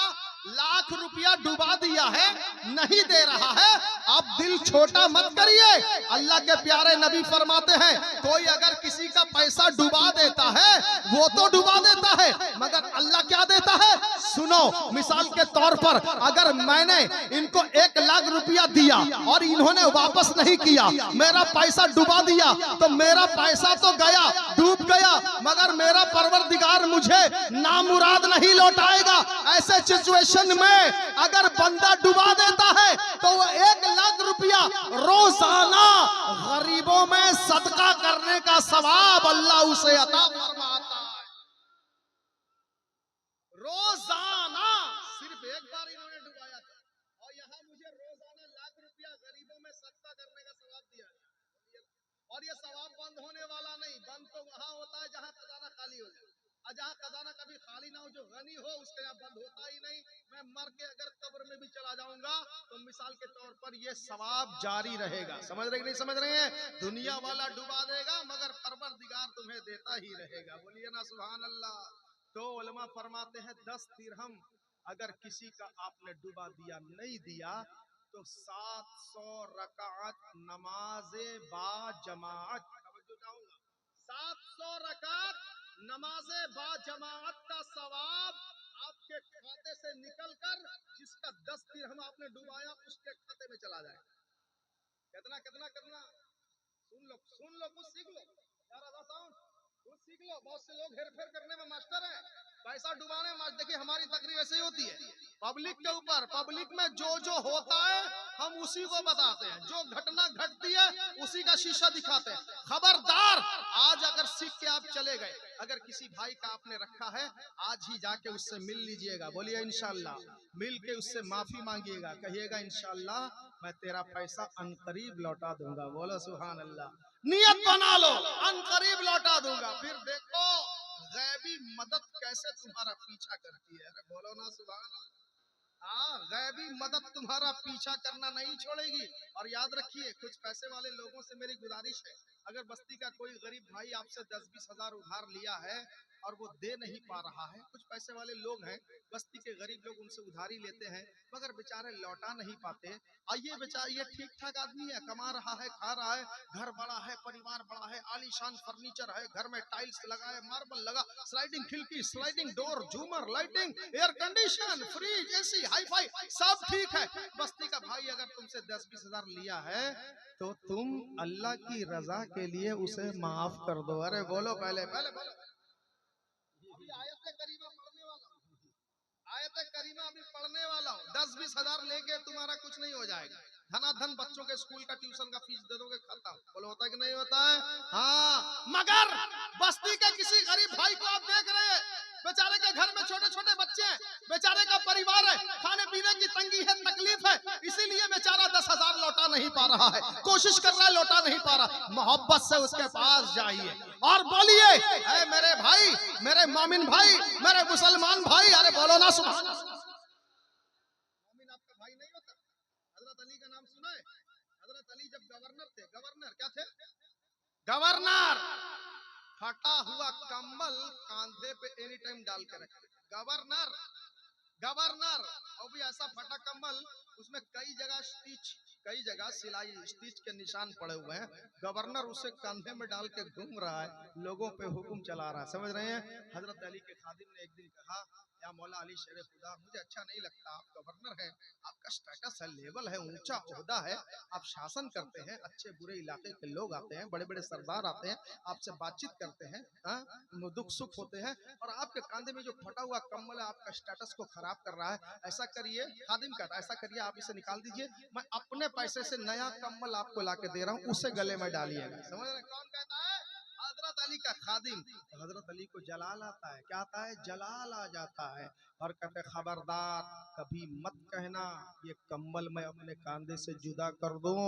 लाख रुपया डुबा दिया है, नहीं दे रहा है, आप दिल छोटा मत करिए। अल्लाह के प्यारे नबी फरमाते हैं कोई अगर किसी का पैसा डुबा देता है वो तो डुबा देता है, मगर अल्लाह क्या देता है? सुनो, मिसाल के तौर पर अगर मैंने इनको 1 लाख रुपया दिया और इन्होंने वापस नहीं किया, मेरा पैसा डुबा दिया, तो मेरा पैसा तो गया, डूब गया, मगर मेरा परवरदिगार मुझे नामुराद नहीं लौटाएगा। ऐसे सिचुएशन में अगर बंदा डुबा देता है तो वो 1 लाख रुपया रोजाना गरीबों में सदका करने का सवाब अल्लाह उसे अता फरमाता है। रोजाना सिर्फ एक बार इन्होंने डुबाया था और यहाँ मुझे रोजाना लाख रुपया गरीबों में सदका करने का सवाब दिया है। और ये सवाब बंद होने वाला नहीं, बंद तो वहां होता है जहां खजाना खाली हो जाए, और जहां खजाना कभी खाली ना हो, जो गनी हो, उसके यहाँ बंद होता ही नहीं। मैं मर के अगर कब्र में भी चला जाऊंगा तो मिसाल के तौर पर ये सवाब जारी रहेगा। समझ रहे कि नहीं समझ रहे हैं? दुनिया वाला डुबा देगा मगर परवरदिगार तुम्हें देता ही रहेगा। बोलिए ना सुभान अल्लाह। तो उलमा फरमाते हैं 10 दिरहम अगर किसी का आपने डुबा दिया, नहीं दिया, तो 700 रकात नमाजे बा जमात, 700 रकात नमाजे बा जमात का सवाब आपके खाते से निकलकर जिसका 10 दिरहम आपने डुबाया उसके खाते में चला जाए। कितना कितना कितना? सुन लो कुछ सीख लो यार, कुछ सीख लो। बहुत से लोग हेरफेर करने में मास्टर हैं, पैसा डुबाने में। देखिए हमारी तकरीर ऐसे ही होती है, पब्लिक के ऊपर, पब्लिक में जो होता है हम उसी को बताते हैं, जो घटना घटती है उसी का शीशा दिखाते हैं। खबरदार, आज अगर सीख के आप चले गए, अगर किसी भाई का आपने रखा है, आज ही जाके उससे मिल लीजिएगा। बोलिए इंशाअल्लाह। मिल के उससे माफी मांगिएगा, कहिएगा इंशाअल्लाह मैं तेरा पैसा अनकरीब लौटा दूंगा। बोलो सुभान अल्लाह। नियत बना लो, अनकरीब लौटा दूंगा। फिर देखो गैबी मदद कैसे तुम्हारा पीछा करती है। अरे बोलो ना सुभान अल्लाह। हाँ, गैबी मदद तुम्हारा पीछा करना नहीं छोड़ेगी। और याद रखिए, कुछ पैसे वाले लोगों से मेरी गुजारिश है, अगर बस्ती का कोई गरीब भाई आपसे 10-20 हजार उधार लिया है और वो दे नहीं पा रहा है, कुछ पैसे वाले लोग हैं बस्ती के गरीब लोग, उनसे उधारी लेते हैं मगर बेचारे लौटा नहीं पाते। आइए बेचारा, ये ठीक ठाक आदमी है, कमा रहा है, खा रहा है, घर बड़ा है, परिवार बड़ा है, आलीशान फर्नीचर है, घर में टाइल्स लगा है, मार्बल लगा, स्लाइडिंग खिड़की, स्लाइडिंग डोर, झूमर, lighting, air condition, fridge, AC, hifi, सब ठीक है। बस्ती का भाई अगर तुमसे 10-20 हजार लिया है तो तुम अल्लाह की रजा के लिए उसे माफ कर दो। अरे बोलो पहले बोलो। अभी आयत करीमा पढ़ने वाला हूं, आयत करीमा अभी पढ़ने वाला हूं। 10-20 हजार लेके तुम्हारा कुछ नहीं हो जाएगा। धनाधन बच्चों के स्कूल का ट्यूशन का फीस दे दोगे, खत्म। बोलो होता है कि नहीं होता है? हाँ, मगर बस्ती के किसी गरीब भाई को आप देख रहे हैं, बेचारे के घर में छोटे छोटे बच्चे हैं, बेचारे का परिवार है, खाने पीने की तंगी है, तकलीफ है, इसीलिए बेचारा 10 हजार लौटा नहीं पा रहा है, कोशिश कर रहा है, लौटा नहीं पा रहा। मोहब्बत से उसके पास जाइए और बोलिए, ऐ मेरे भाई, मेरे मोमिन भाई, मेरे मुसलमान भाई, अरे बोलो ना सुभान अल्लाह। मोमिन आपका भाई नहीं होता? हजरत अली का नाम सुना है? हजरत अली जब गवर्नर थे, गवर्नर क्या थे? गवर्नर। फटा हुआ कंबल कांधे पे एनी टाइम डाल के रखे। Governor, governor. और भी ऐसा फटा कंबल, उसमें कई जगह स्टिच, कई जगह सिलाई स्टिच के निशान पड़े हुए हैं। गवर्नर उसे कंधे में डाल के घूम रहा है, लोगों पे हुक्म चला रहा है। समझ रहे हैं? हजरत अली के खादिम ने एक दिन कहा, या मौला अली शेर खुदा, मुझे अच्छा नहीं लगता, आप गवर्नर हैं, आपका स्टेटस है, लेवल है, ऊंचा ओहदा है, आप शासन करते हैं, अच्छे बुरे इलाके के लोग आते हैं, बड़े बड़े सरदार आते हैं, आपसे बातचीत करते हैं, दुख सुख होते हैं, और आपके कांधे में जो फटा हुआ कम्बल है आपका स्टेटस को खराब कर रहा है। ऐसा करिए, खादिम कहता, ऐसा करिए आप इसे निकाल दीजिए, मैं अपने पैसे से नया कम्बल आपको ला के दे रहा हूँ, उसे गले में डालिएगा। समझ रहे? कौन कहता है? हजरत हजरत अली का खादिम, तो हजरत अली को जलाल आता है, क्या आता है? जलाल आ जाता है। और कहते खबरदार कभी मत कहना ये कम्बल मैं अपने कांधे से जुदा कर दूं,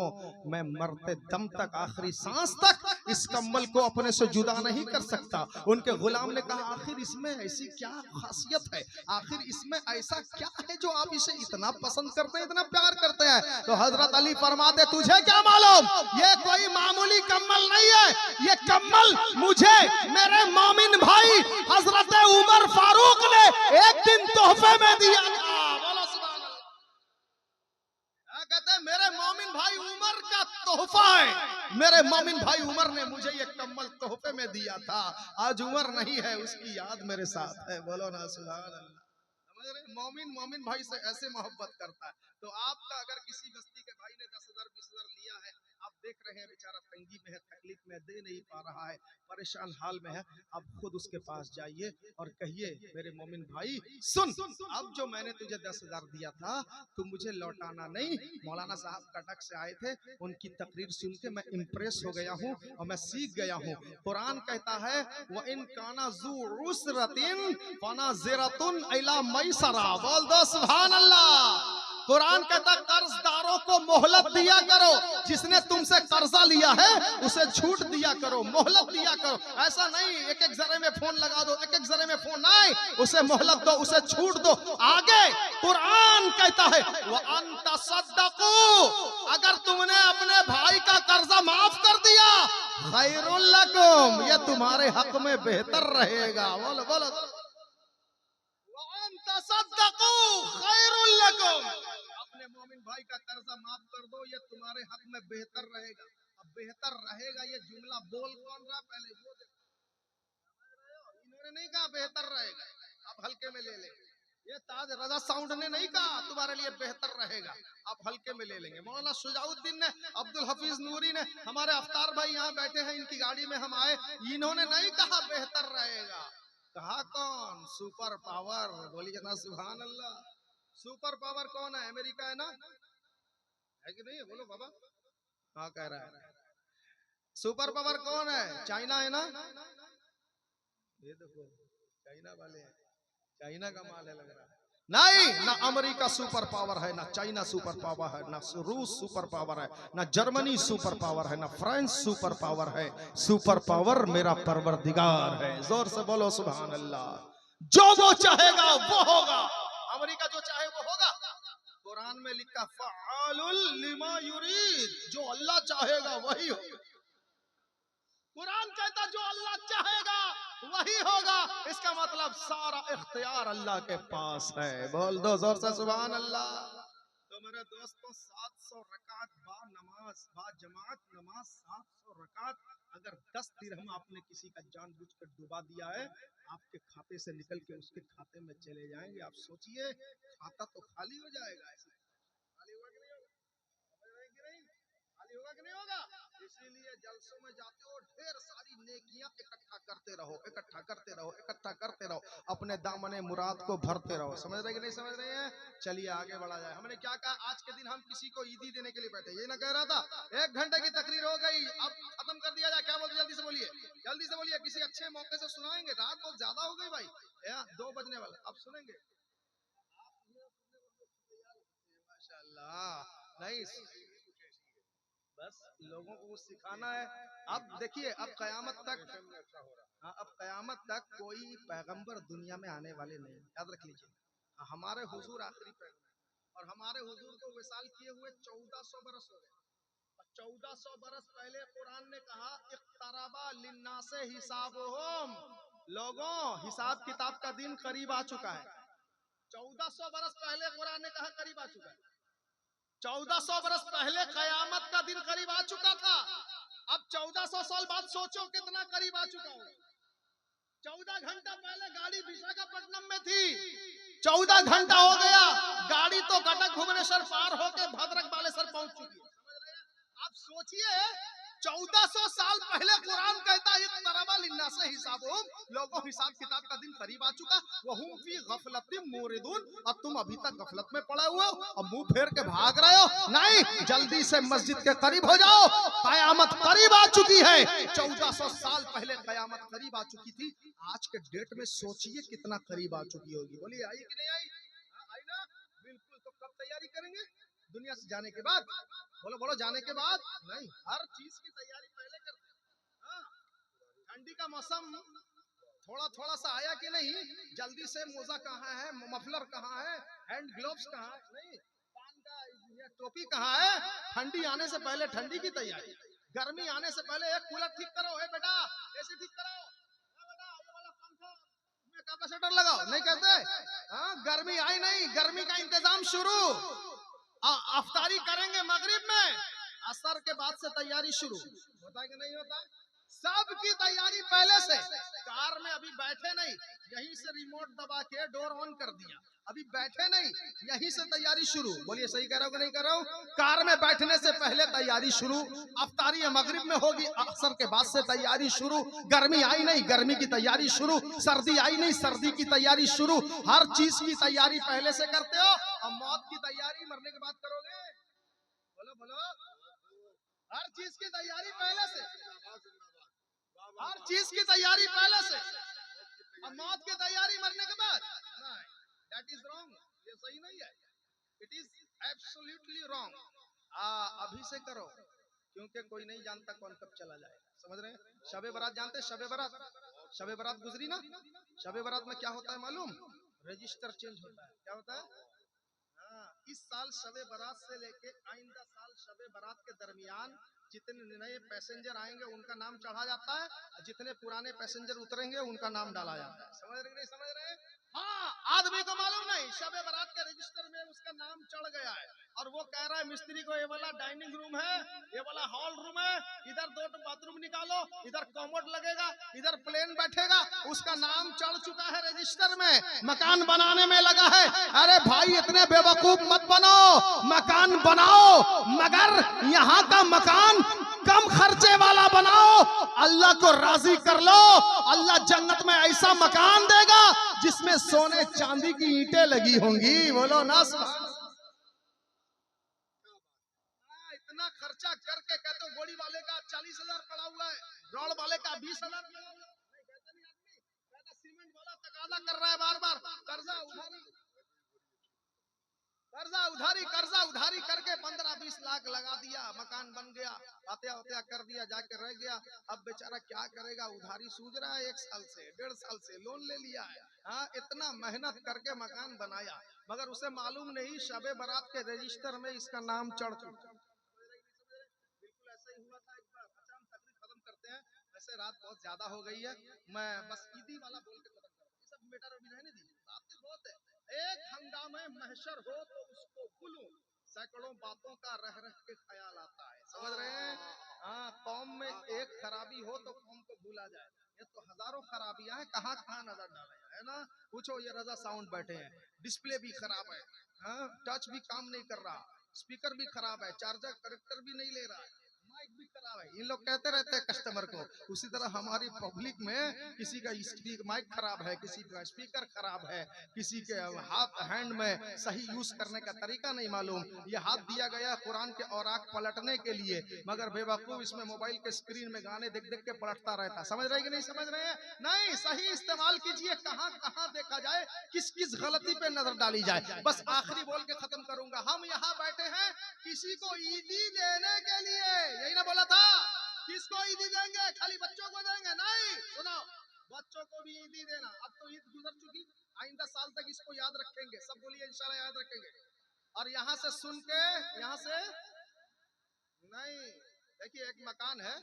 मैं मरते दम तक आखिरी सांस तक इस कम्बल को अपने से जुदा नहीं कर सकता। उनके गुलाम ने कहा आखिर इसमें ऐसी क्या खासियत है, आखिर इसमें ऐसा क्या है जो आप इसे इतना पसंद करते हैं, इतना प्यार करते हैं? तो हजरत अली फरमाते तुझे क्या मालूम, ये कोई मामूली कम्बल नहीं है, ये कम्बल मुझे मेरे मोमिन भाई हजरत उमर फारूक ने एक दिन तोहफे में दिया था। बोलो सुभान अल्लाह। क्या कहते हैं? मेरे मोमिन भाई उमर का तोहफा है, मेरे मोमिन भाई उमर ने मुझे ये कम्बल तोहफे में दिया था। आज उमर नहीं है, उसकी याद मेरे साथ है। बोलो ना सुभान अल्लाह। समझ रहे? मोमिन मोमिन भाई से ऐसे मोहब्बत करता है। तो आपका अगर किसी बस्ती के भाई ने 10,000 20,000 लिया है, आप देख रहे हैं बेचारा तंगी में है, तकलीफ में, दे नहीं पा रहा है, परेशान हाल में है, आप खुद उसके पास जाइए और कहिए मेरे मोमिन भाई सुन, अब जो मैंने तुझे 10,000 दिया था तू मुझे लौटाना नहीं। मौलाना साहब कटक से आए थे, उनकी तकरीर सुन के मैं इम्प्रेस हो गया हूँ और मैं सीख गया हूँ। कुरान कहता है व इन काना ज़ू उसरतिन फनाज़िरतुन इला मैसरा। बोल दो सुभान अल्लाह। कुरान कहता कर्जदारों को मोहलत दिया करो, जिसने तुमसे कर्जा लिया है उसे छूट दिया करो, मोहलत दिया करो। ऐसा नहीं एक एक जरे में फोन लगा दो, एक एक जरे में फोन, नहीं, उसे मोहलत दो, उसे छूट दो। आगे कुरान कहता है व अंता सद्दकू, अगर तुमने अपने भाई का कर्जा माफ कर दिया खैरुल लकुम, यह तुम्हारे हक में बेहतर रहेगा। बोलो बोलो तसद्दकू खैरुल लकुम, अपने मोमिन भाई का कर्जा माफ कर दो, ये तुम्हारे हक में बेहतर रहेगा। अब बेहतर रहेगा ये जुमला बोल कौन रहा पहले वो देखो। इन्होंने नहीं कहा बेहतर रहेगा, आप हल्के में ले लेंगे। ये ताज रजा साउंड ने नहीं कहा तुम्हारे लिए बेहतर रहेगा, आप हल्के में ले लेंगे। मौलाना शुजाउद्दीन ने, अब्दुल हफीज नूरी ने, हमारे अफ्तार भाई यहाँ बैठे हैं, इनकी गाड़ी में हम आए, इन्होंने नहीं कहा बेहतर रहेगा। कहा कौन? Super power. बोलिए ना सुभान अल्लाह। सुपर पावर कौन है? अमेरिका है ना, है कि नहीं? बोलो बाबा। हाँ कह रहा है। सुपर पावर कौन है? चाइना है ना। ये देखो चाइना वाले हैं, चाइना का माल है लग रहा है। नहीं, ना अमेरिका सुपर पावर है, ना चाइना सुपर पावर है, ना रूस सुपर पावर है, ना जर्मनी सुपर पावर है, ना फ्रांस सुपर पावर है। सुपर पावर मेरा परवरदिगार है। जोर से बोलो सुभान अल्लाह। जो वो चाहेगा वो होगा, अमेरिका जो चाहे वो होगा। कुरान में लिखा फ़अालुल लिमा युरीद, जो अल्लाह चाहेगा वही होगा। कुरान कहता जो अल्लाह चाहेगा वही होगा, इसका मतलब सारा इख्तियार अल्लाह के पास है। बोल दो जोर से सुभान अल्लाह। तो मेरे दोस्तों 700 रकात बा नमाज बा जमात नमाज 700 रकात, अगर 10 दिरहम आपने किसी का जानबूझकर डुबा दिया है, आपके खाते से निकल के उसके खाते में चले जाएंगे। आप सोचिए खाता तो खाली हो जाएगा। ऐसे खाली होगा कि नहीं होगा? खाली होगा कि नहीं होगा? इसीलिए जलसों में जाते हो ढेर सारी नेकियां इकट्ठा करते रहो, इकट्ठा करते रहो, इकट्ठा करते रहो, अपने दामने मुराद को भरते रहो। समझ रहे कि नहीं समझ रहे हैं? चलिए आगे बढ़ा जाए। हमने क्या कहा? आज के दिन हम किसी को ईदी देने के लिए बैठे, ये ना कह रहा था 1 घंटे की तकरीर हो गई, अब खत्म कर दिया जाए। क्या बोलते? जल्दी से बोलिए, जल्दी से बोलिए। किसी अच्छे मौके से सुनाएंगे, रात बहुत ज्यादा हो गई भाई, 2 बजने वाला, अब सुनेंगे माशाल्लाह। नहीं बस लोगों को कुछ सिखाना है। अब देखिए अब कयामत तक, हाँ अब कयामत तक कोई पैगंबर दुनिया में आने वाले नहीं, याद रख लीजिए। हमारे हुजूर आखिरी पैगंबर, और हमारे हुजूर को विसाल किए हुए 1400 बरस हो गए। 1400 बरस पहले कुरान ने कहा इख्तरबा लिन्नासे हिसाबुहुम, लोगों हिसाब किताब का दिन करीब आ चुका है। 1400 बरस पहले कुरान ने कहा करीब आ चुका है। 1400 बरस पहले कयामत का दिन करीब आ चुका था। अब 1400 साल बाद सोचो कितना करीब आ चुका होगा। 14 घंटा पहले गाड़ी विशाखापट्टनम में थी, 14 घंटा हो गया गाड़ी तो कटक भुवनेश्वर पार होके भद्रक बालेश्वर पहुंच चुकी है। अब सोचिए 1400 साल पहले कुरान कहता है इक़्तरबा लिन्नासि हिसाबुहुम, लोगों हिसाब किताब का दिन करीब आ चुका, वहुम फी गफलतिन मुरिदून, और तुम अभी तक गफलत में पड़े हुए हो और मुंह फेर के भाग रहे हो। नहीं, जल्दी से मस्जिद के करीब हो जाओ, कयामत करीब आ चुकी है। 1400 साल पहले कयामत करीब आ चुकी थी, आज के डेट में सोचिए कितना करीब आ चुकी होगी। बोलिए आई कि नहीं आई? आई ना? बिल्कुल। तो कब तैयारी करेंगे? दुनिया से जाने के बाद। बोलो बोलो, जाने के बाद नहीं, हर चीज की तैयारी पहले करते हैं। ठंडी का मौसम थोड़ा थोड़ा सा आया कि नहीं, जल्दी से मोजा कहाँ है, मफलर कहाँ है, हैंड ग्लोव्स कहाँ है, नहीं पान का टोपी कहाँ है। ठंडी आने से पहले ठंडी की तैयारी, गर्मी आने से पहले एक कूलर ठीक करो, है बेटा एसी ठीक कराओ, बेटा ये वाला पंखा में कैपेसिटर लगाओ, नहीं कहते? हाँ, गर्मी आई नहीं, गर्मी का इंतजाम शुरू। अफ्तारी करेंगे मगरिब में, असर के बाद से तैयारी शुरू होता है कि नहीं होता? सबकी तैयारी पहले से। कार में अभी बैठे नहीं, यहीं से रिमोट दबा के डोर ऑन कर दिया, अभी बैठे नहीं, यहीं से तैयारी शुरू। बोलिए सही कह रहा हूँ कि नहीं कह रहा हूँ? कार में बैठने से पहले तैयारी शुरू, अफ्तारी मगरिब में होगी, असर के बाद से तैयारी शुरू। गर्मी आई नहीं, गर्मी की तैयारी शुरू, सर्दी आई नहीं, सर्दी की तैयारी शुरू। हर चीज की तैयारी पहले से करते हो, और मौत की तैयारी मरने के बाद करोगे। बोलो बोलो, हर चीज की तैयारी पहले से, हर चीज की तैयारी पहले से, और मौत की तैयारी मरने के बाद। That is wrong, ये सही नहीं है, it is absolutely wrong। अभी से करो, क्योंकि कोई नहीं जानता कौन कब चला जाए। समझ रहे हैं? शबे बारात जानते हैं? शबे बारात, शबे बारात गुजरी ना? शबे बारात में क्या होता है मालूम? रजिस्टर चेंज होता है। क्या होता है? इस साल शबे बारात से लेके आइंदा साल शबे बारात के दरमियान जितने नए पैसेंजर आएंगे उनका नाम चढ़ा जाता है, जितने पुराने पैसेंजर उतरेंगे उनका नाम डाला जाता है। समझ रहे नहीं? समझ रहे हैं? हाँ, आदमी को मालूम नहीं, शबे बारात के रजिस्टर में उसका नाम चढ़ गया है, और वो कह रहा है मिस्त्री को ये वाला डाइनिंग रूम है, ये वाला हॉल रूम है, इधर 2 बाथरूम निकालो, इधर कॉमोड लगेगा, इधर प्लेन बैठेगा, उसका नाम चढ़ चुका है रजिस्टर में, मकान बनाने में लगा है। अरे भाई इतने बेवकूफ मत बनो, मकान बनाओ, मगर यहाँ का मकान कम खर्चे वाला बनाओ, अल्लाह को राजी कर लो। अल्लाह जन्नत में ऐसा मकान देगा जिसमें सोने चांदी की ईंटें लगी होंगी। बोलो ना, इतना खर्चा करके कहते हो गोली वाले का 40,000 पड़ा हुआ है, रॉड वाले का 20,000 पड़ा हुआ है, कहता नहीं आदमी, कहता सीमेंट वाला तकाजा कर रहा है बार बार, कर्जा उधारी, कर्जा उधारी करके 15-20 लाख लगा दिया, मकान बन गया, हत्या कर दिया, जाके रह गया। अब बेचारा क्या करेगा? उधारी सूझ रहा है, 1 साल से 1.5 साल से लोन ले लिया है। हाँ, इतना मेहनत करके मकान बनाया, मगर उसे मालूम नहीं शबे बारात के रजिस्टर में इसका नाम चढ़ चुका। बिल्कुल ऐसा ही हुआ था एक बार। अच्छा, हम तकरीर खत्म करते हैं, वैसे रात बहुत ज्यादा हो गई है, मैं बस ईदी वाला बोल के खत्म करता हूँ। ये सब मैटर अभी रहने दी, बातें बहुत है। एक हंगामे महशर हो तो उसको भूलूं, सैकड़ों बातों का रह रह के ख्याल आता है। समझ रहे हैं? हाँ, कौम में एक खराबी हो तो कौम को भूला जाए, ये तो हजारों खराबियां हैं, कहाँ कहाँ नजर डाले है ना। पूछो, ये रजा साउंड बैठे हैं, डिस्प्ले भी खराब है, हाँ, टच भी काम नहीं कर रहा, स्पीकर भी खराब है, चार्जर कनेक्टर भी नहीं ले रहा है, माइक भी खराब है। इन लोग कहते रहते हैं कस्टमर को। उसी तरह हमारी पब्लिक में किसी का माइक खराब है, किसी का स्पीकर खराब है, किसी के हाथ हैंड में सही यूज करने का तरीका नहीं मालूम। ये हाथ दिया गया कुरान के औराक पलटने के लिए, मगर बेवकूफ इसमें मोबाइल के स्क्रीन में गाने देख देख के पलटता रहता। समझ रहे कि नहीं समझ रहे हैं? नहीं, सही इस्तेमाल कीजिए, कहाँ कहाँ देखा जाए, किस किस गलती पे नजर डाली जाए। बस आखिरी बोल के खत्म करूंगा, हम यहाँ बैठे हैं किसी को ईदी देने के लिए, यही ना बोला था? किसको ईदी देंगे? खाली बच्चों को देंगे? नहीं, सुनो, बच्चों को भी ईदी देना। अब तो ईद गुजर चुकी, आइंदा साल तक इसको याद रखेंगे, सब बोलिए इंशाल्लाह याद रखेंगे। और यहाँ से सुन के, यहाँ से नहीं, देखिए एक मकान है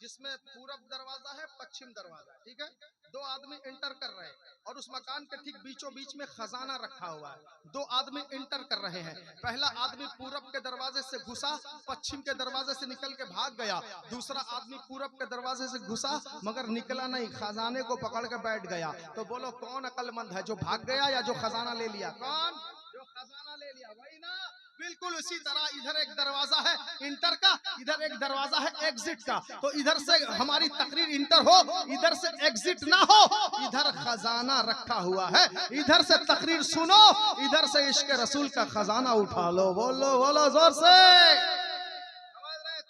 जिसमें पूरब दरवाजा है, पश्चिम दरवाजा, ठीक है, 2 आदमी इंटर कर रहे हैं, और उस मकान के ठीक बीचों बीच में खजाना रखा हुआ है। 2 आदमी इंटर कर रहे हैं, पहला आदमी पूरब के दरवाजे से घुसा, पश्चिम के दरवाजे से निकल के भाग गया। दूसरा आदमी पूरब के दरवाजे से घुसा मगर निकला नहीं, खजाने को पकड़ के बैठ गया। तो बोलो कौन अक्लमंद है, जो भाग गया या जो खजाना ले लिया? कौन? जो खजाना ले लिया, वही ना। बिल्कुल उसी तरह इधर एक दरवाजा है इंटर का, इधर एक दरवाजा है एग्जिट का। तो इधर से हमारी तकरीर इंटर हो, इधर से एग्जिट ना हो, इधर खजाना रखा हुआ है, इधर से तकरीर सुनो, इधर से इश्क रसूल का खजाना उठा लो। बोलो बोलो जोर से।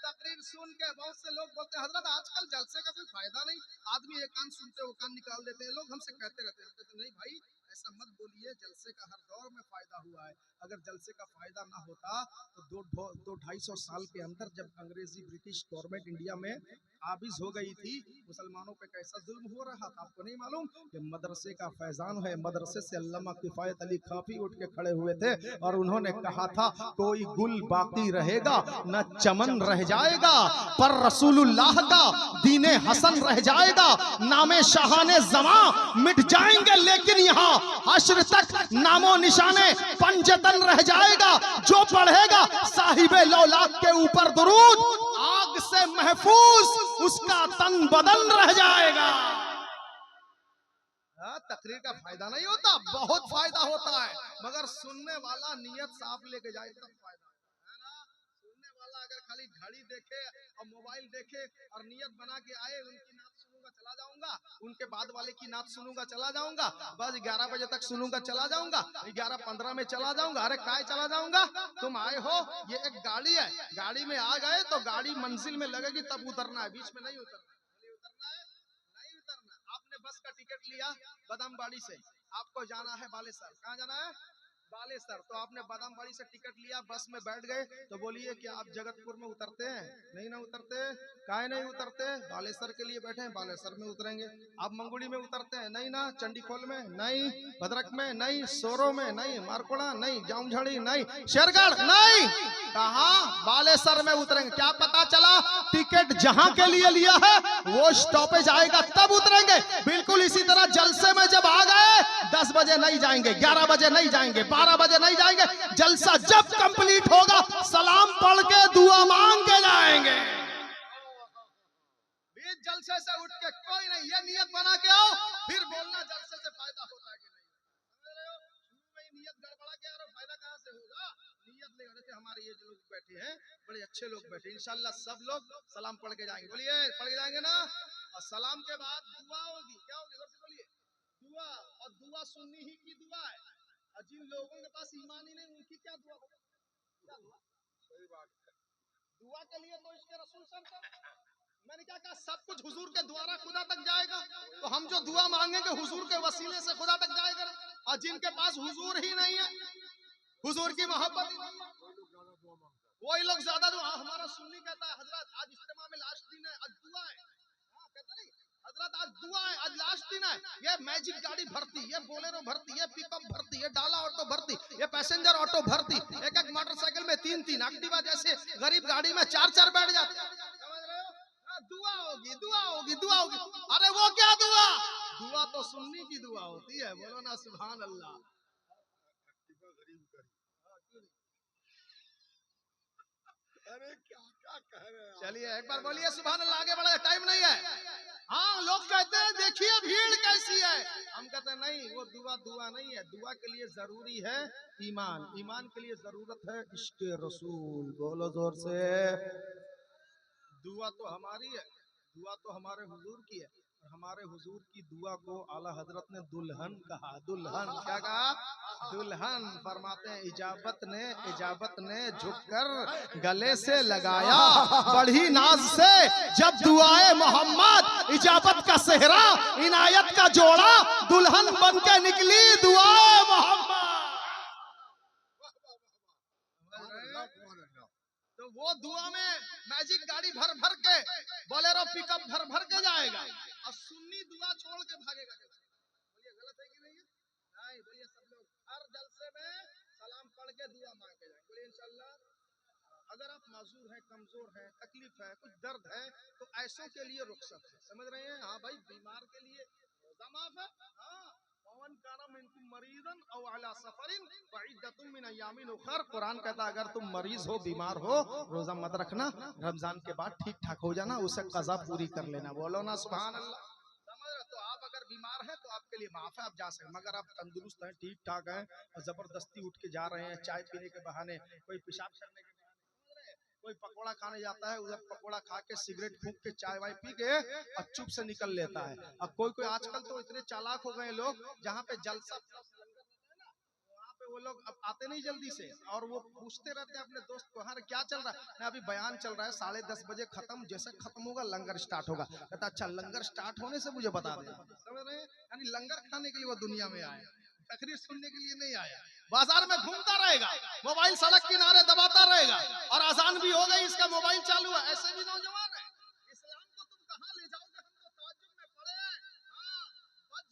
तकरीर सुन के बहुत से लोग बोलते हैं हजरत आजकल जलसे का कोई फायदा नहीं, आदमी एक कान सुनते वो कान निकाल देते हैं। लोग हमसे कहते रहते हैं, कहते नहीं भाई ऐसा मत बोलिए, जलसे का हर दौर में फायदा हुआ है। अगर जलसे का फायदा ना होता तो 200-250 साल के अंदर जब अंग्रेजी ब्रिटिश गवर्नमेंट इंडिया में काबिज हो गई थी, मुसलमानों पे कैसा जुल्म हो रहा था आपको नहीं मालूम? ये मदरसे का फैजान है। मदरसे से अल्लामा किफायत अली काफी उठ के खड़े हुए थे और उन्होंने कहा था कोई गुल बाकी रहेगा न चमन रह जाएगा, पर रसूलुल्लाह का दीने हसन रह जाएगा। नामे शाहाने जमा मिट जाएंगे लेकिन यहाँ हश्र तक नामो निशाने पंजतन रह जाएगा। जो पढ़ेगा साहिबे लौलाद के ऊपर दुरूद, आग से महफूज उसका तन बदन रह जाएगा। तकरीर का फायदा नहीं होता, बहुत फायदा होता है, मगर सुनने वाला नियत साफ लेके जाए तब फायदा है ना। सुनने वाला अगर खाली घड़ी देखे और मोबाइल देखे और नियत बना के आए उनकी नात सुनूंगा चला जाऊंगा, उनके बाद वाले की नात सुनूंगा चला जाऊंगा, बस 11 बजे तक सुनूंगा चला जाऊंगा, 11:15 में चला जाऊंगा। अरे काय चला जाऊंगा? तुम आए हो, ये एक गाड़ी है, गाड़ी में आ गए तो गाड़ी मंजिल में लगेगी तब उतरना है, बीच में नहीं उतरना। उतरना है नहीं उतरना। आपने बस का टिकट लिया बदामबाड़ी से, आपको जाना है बालेसर। कहाँ जाना है? बालेसर। तो आपने बादामबाड़ी से टिकट लिया, बस में बैठ गए, तो बोलिए क्या आप जगतपुर में उतरते हैं? नहीं ना उतरते। काहे नहीं उतरते? बालेसर के लिए बैठे हैं, बालेसर में उतरेंगे। आप मंगुड़ी में उतरते हैं? नहीं ना। चंडीखोल में नहीं, भद्रक में नहीं, सोरो में नहीं, मारकोड़ा नहीं, जामझड़ी नहीं, शेरगढ़ नहीं, कहा बालेसर में उतरेंगे। क्या पता चला टिकट जहां के लिए लिया है वो स्टॉपेज आएगा तब उतरेंगे। बिल्कुल इसी तरह जलसे में जब आ गए 10 बजे नहीं जाएंगे, 11 बजे नहीं जाएंगे, 12 बजे नहीं जाएंगे। जलसा जब कंप्लीट होगा सलाम पढ़ के दुआ मांग के जाएंगे। जलसे से उठ के कोई नहीं, ये नियत बना के आओ, फिर बोलना जलसे से फायदा होता है कि नहीं। समझ रहे हो? शुरू में नियत गड़बड़ा के यार फायदा कहां से होगा? नियत ले रहे थे हमारे ये जो लोग बैठे हैं, बड़े अच्छे लोग बैठे, इंशाल्लाह सब लोग सलाम पढ़ के जाएंगे। बोलिए पढ़ के जाएंगे ना। और सलाम के बाद दुआ होगी। क्या होगी? जोर से बोलिए। दुआ। और दुआ सुन्नी ही की दुआ है, और जिन लोगों के पास ईमान ही नहीं उनकी क्या दुआ होगी? क्या दुआ? सही बात है। दुआ के लिए तो इसके रसूल सर, मैंने क्या कहा, सब कुछ हुजूर के द्वारा खुदा तक जाएगा। तो हम जो दुआ मांगेंगे हुजूर के वसीले से खुदा तक जाएगा। और जिनके पास हुजूर ही नहीं है, हुजूर की मोहब्बत, वही लोग ज्यादा दुआ। हमारा सुन्नी कहता है हजरत आज इज्तिमा में लास्ट दिन है, आज दुआ है। कहता नहीं हजरत आज दुआ है, आज लास्ट दिन है। ये मैजिक गाड़ी भरती, ये बोलेरो भरती, ये पिकअप भरती, ये डाला ऑटो भरती, ये पैसेंजर ऑटो भरती, एक मोटरसाइकिल में 3-3, एक्टिवा जैसे गरीब गाड़ी में 4-4 बैठ जाते। समझ रहे हो? दुआ होगी, दुआ होगी, दुआ होगी। अरे वो क्या दुआ? दुआ तो सुन्नी की दुआ होती है। बोलो ना सुभान अल्लाह। अरे क्या क्या कह रहे हैं? चलिए एक बार बोलिए सुभान अल्लाह, आगे बढ़े, टाइम नहीं है। हाँ लोग कहते हैं देखिए भीड़ कैसी है, हम कहते हैं नहीं, वो दुआ नहीं है। दुआ के लिए जरूरी है ईमान, ईमान के लिए जरूरत है इश्क रसूल। बोलो जोर से। दुआ तो हमारी है, दुआ तो हमारे हुजूर की है, और हमारे हुजूर की दुआ को आला हजरत ने दुल्हन कहा। दुल्हन क्या कहा? दुल्हन। फरमाते हैं इजाबत ने झुककर गले से लगाया बड़ी नाज से, जब दुआए मोहम्मद इजाबत का सेहरा इनायत का जोड़ा, दुल्हन बन के निकली दुआए मोहम्मद। तो वो दुआ में मैजिक गाड़ी भर भर के, बोलेरो पिकअप भर भर के जाएगा, और सुन्नी दुआ छोड़ के भागेगा। बोलिए गलत है कि नहीं है? नहीं। बोलिए सब लोग हर जलसे में सलाम पढ़ के दुआ मांग के जाएंगे। बोलिए इंशाल्लाह। अगर आप माजूर हैं, कमजोर हैं, तकलीफ है, कुछ दर्द है, तो ऐसों के लिए रुखसत है। समझ रहे हैं? हाँ भाई, बीमार के लिए रोजा माफ है। हाँ, कुरान कहता है अगर तुम मरीज हो, बीमार हो, रोजा मत रखना, रमजान के बाद ठीक ठाक हो जाना, उसे कज़ा पूरी कर लेना। बोलो ना सुभान अल्लाह। समझ रहे? तो आप अगर बीमार हैं तो आप आपके लिए माफ है, आप जा सकते, मगर आप तंदुरुस्त हैं, ठीक ठाक हैं और जबरदस्ती उठ के जा रहे हैं चाय पीने के बहाने, कोई पेशाब करने के बहाने, कोई पकोड़ा खाने जाता है, उधर पकोड़ा खा के सिगरेट फूंक के चाय वाय पी के और चुप से निकल लेता है। अब कोई आजकल तो इतने चालाक हो गए लोग, जहाँ पे जलसा वो लोग अब आते नहीं जल्दी से, और वो पूछते रहते हैं अपने दोस्त को, हाँ क्या चल रहा है, अभी बयान चल रहा है 10:30 बजे खत्म, जैसे खत्म होगा लंगर स्टार्ट होगा। कहता अच्छा लंगर स्टार्ट होने से मुझे बता दे, समझ रहे हैं, यानी लंगर खाने के लिए वो दुनिया में आया, तकरीर सुनने के लिए नहीं आया। बाजार में घूमता रहेगा, मोबाइल सड़क किनारे दबाता रहेगा, और अजान भी हो गई, इसका मोबाइल चालू है। ऐसे भी नौजवान है। इस्लाम को तुम कहाँ ले जाओगे, हम तो ताज्जुब में पड़े हैं। बच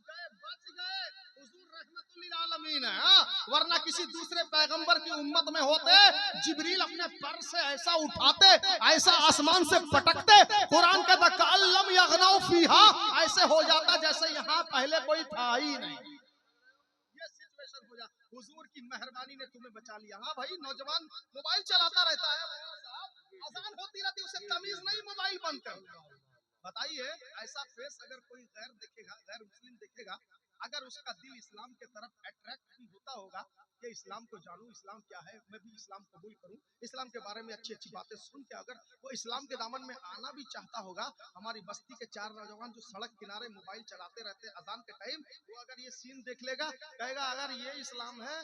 गए हुजूर रहमतुल लिल आलमीन है, वरना किसी दूसरे पैगंबर की उम्मत में होते, जिब्रील अपने पर से ऐसा उठाते, ऐसा आसमान से पटकते, कुरान कहता कअल्लम यगनौ फीहा, ऐसे हो जाता जैसे यहाँ पहले कोई था ही नहीं। ये सिचुएशन हो जाता। हुजूर की मेहरबानी ने तुम्हें बचा लिया। हाँ भाई, नौजवान मोबाइल चलाता रहता है, अजान होती रहती है, उसे तमीज नहीं, मोबाइल बंद कर। बताइए, ऐसा फेस अगर कोई गैर देखेगा, गैर मुस्लिम देखेगा, अगर उसका दिल इस्लाम के तरफ अट्रैक्ट भी होता होगा कि इस्लाम को जानूं, इस्लाम क्या है, मैं भी इस्लाम कबूल करूं, इस्लाम के बारे में अच्छी अच्छी बातें सुन के अगर वो इस्लाम के दामन में आना भी चाहता होगा, हमारी बस्ती के 4 नौजवान जो सड़क किनारे मोबाइल चलाते रहते हैं अजान के टाइम, वो अगर ये सीन देख लेगा, कहेगा अगर ये इस्लाम है,